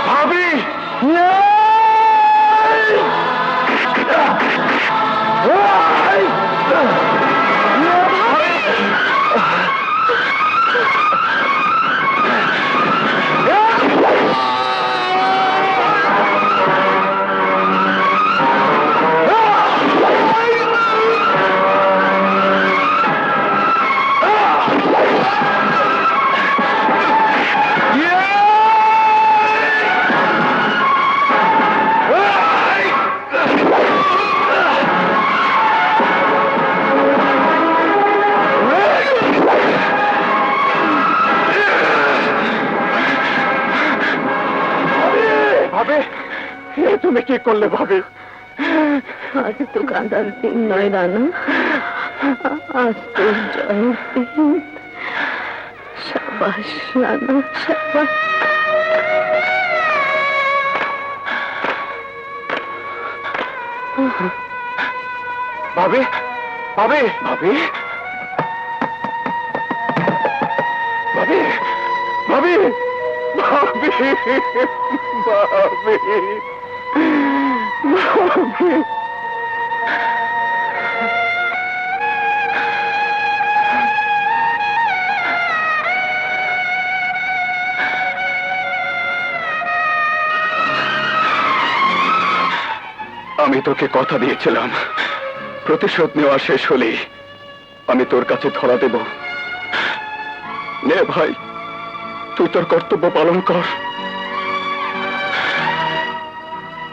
ভাবি ভাবে তুমি কি করলে ভাবে? আজ তো কাঁদার দিন নয় রানা, আজ তোর জয়ের দিন। সাবাস রানা, সাবাস। ভাবে ভাবে ভাবে ভাবে ভাবে ভাবে ভাবে ভাবে আমি তোকে কথা দিয়েছিলাম, প্রতিশোধ নেওয়া শেষ হলে আমি তোর কাছে ধরা দেব। নে ভাই, তুই তোর কর্তব্য পালন কর।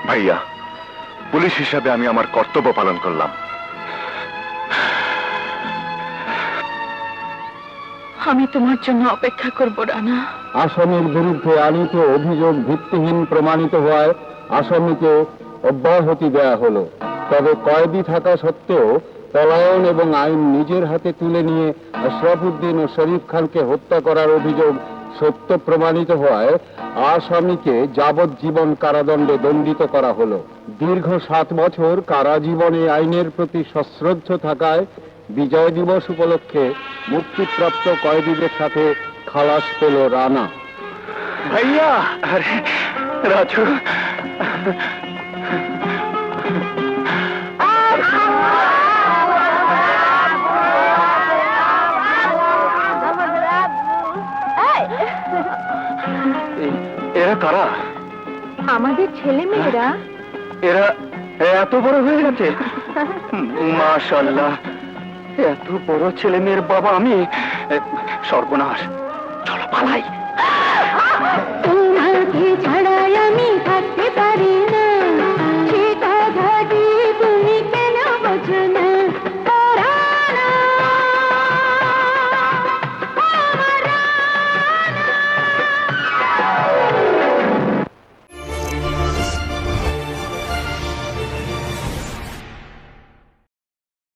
ভাইয়া, পুলিশ হিসাবে আমি আমার কর্তব্য পালন করলাম। আমি তোমার জন্য অপেক্ষা করব রানা। আসামির বিরুদ্ধে আনিত অভিযোগ ভিত্তিহীন প্রমাণিত হওয়ায় আসামিকে অব্যাহতি দেয়া হলো। তবে কয়েদি থাকা সত্ত্বেও পলায়ন এবং আইন নিজের হাতে তুলে নিয়ে আশরাফুদ্দিন ও শরীফ খানকে হত্যা করার অভিযোগ সত্য প্রমাণিত হওয়ায় আসামিকে যাবজ্জীবন কারাদণ্ডে দণ্ডিত করা হলো। দীর্ঘ 7 বছর কারাজীবনে আইনের প্রতি সশ্রদ্ধ থাকায় বিজয় দিবস উপলক্ষে মুক্তিপ্রাপ্ত কয়েদিদের সাথে খালাস পেল রানা। ভাইয়া, আরে রাজু, এরা কারা? আমাদের ছেলে মেয়েরা। এরা এত বড় হয়ে গেছে? মাশাআল্লাহ, এত বড় ছেলে মেয়ের বাবা আমি। সর্বনাশ, চলো পালাই। তোমাকে ছাড়াই আমি থাকতে পারি না, সেটা ঘাটি তুমি কেন বোঝো না?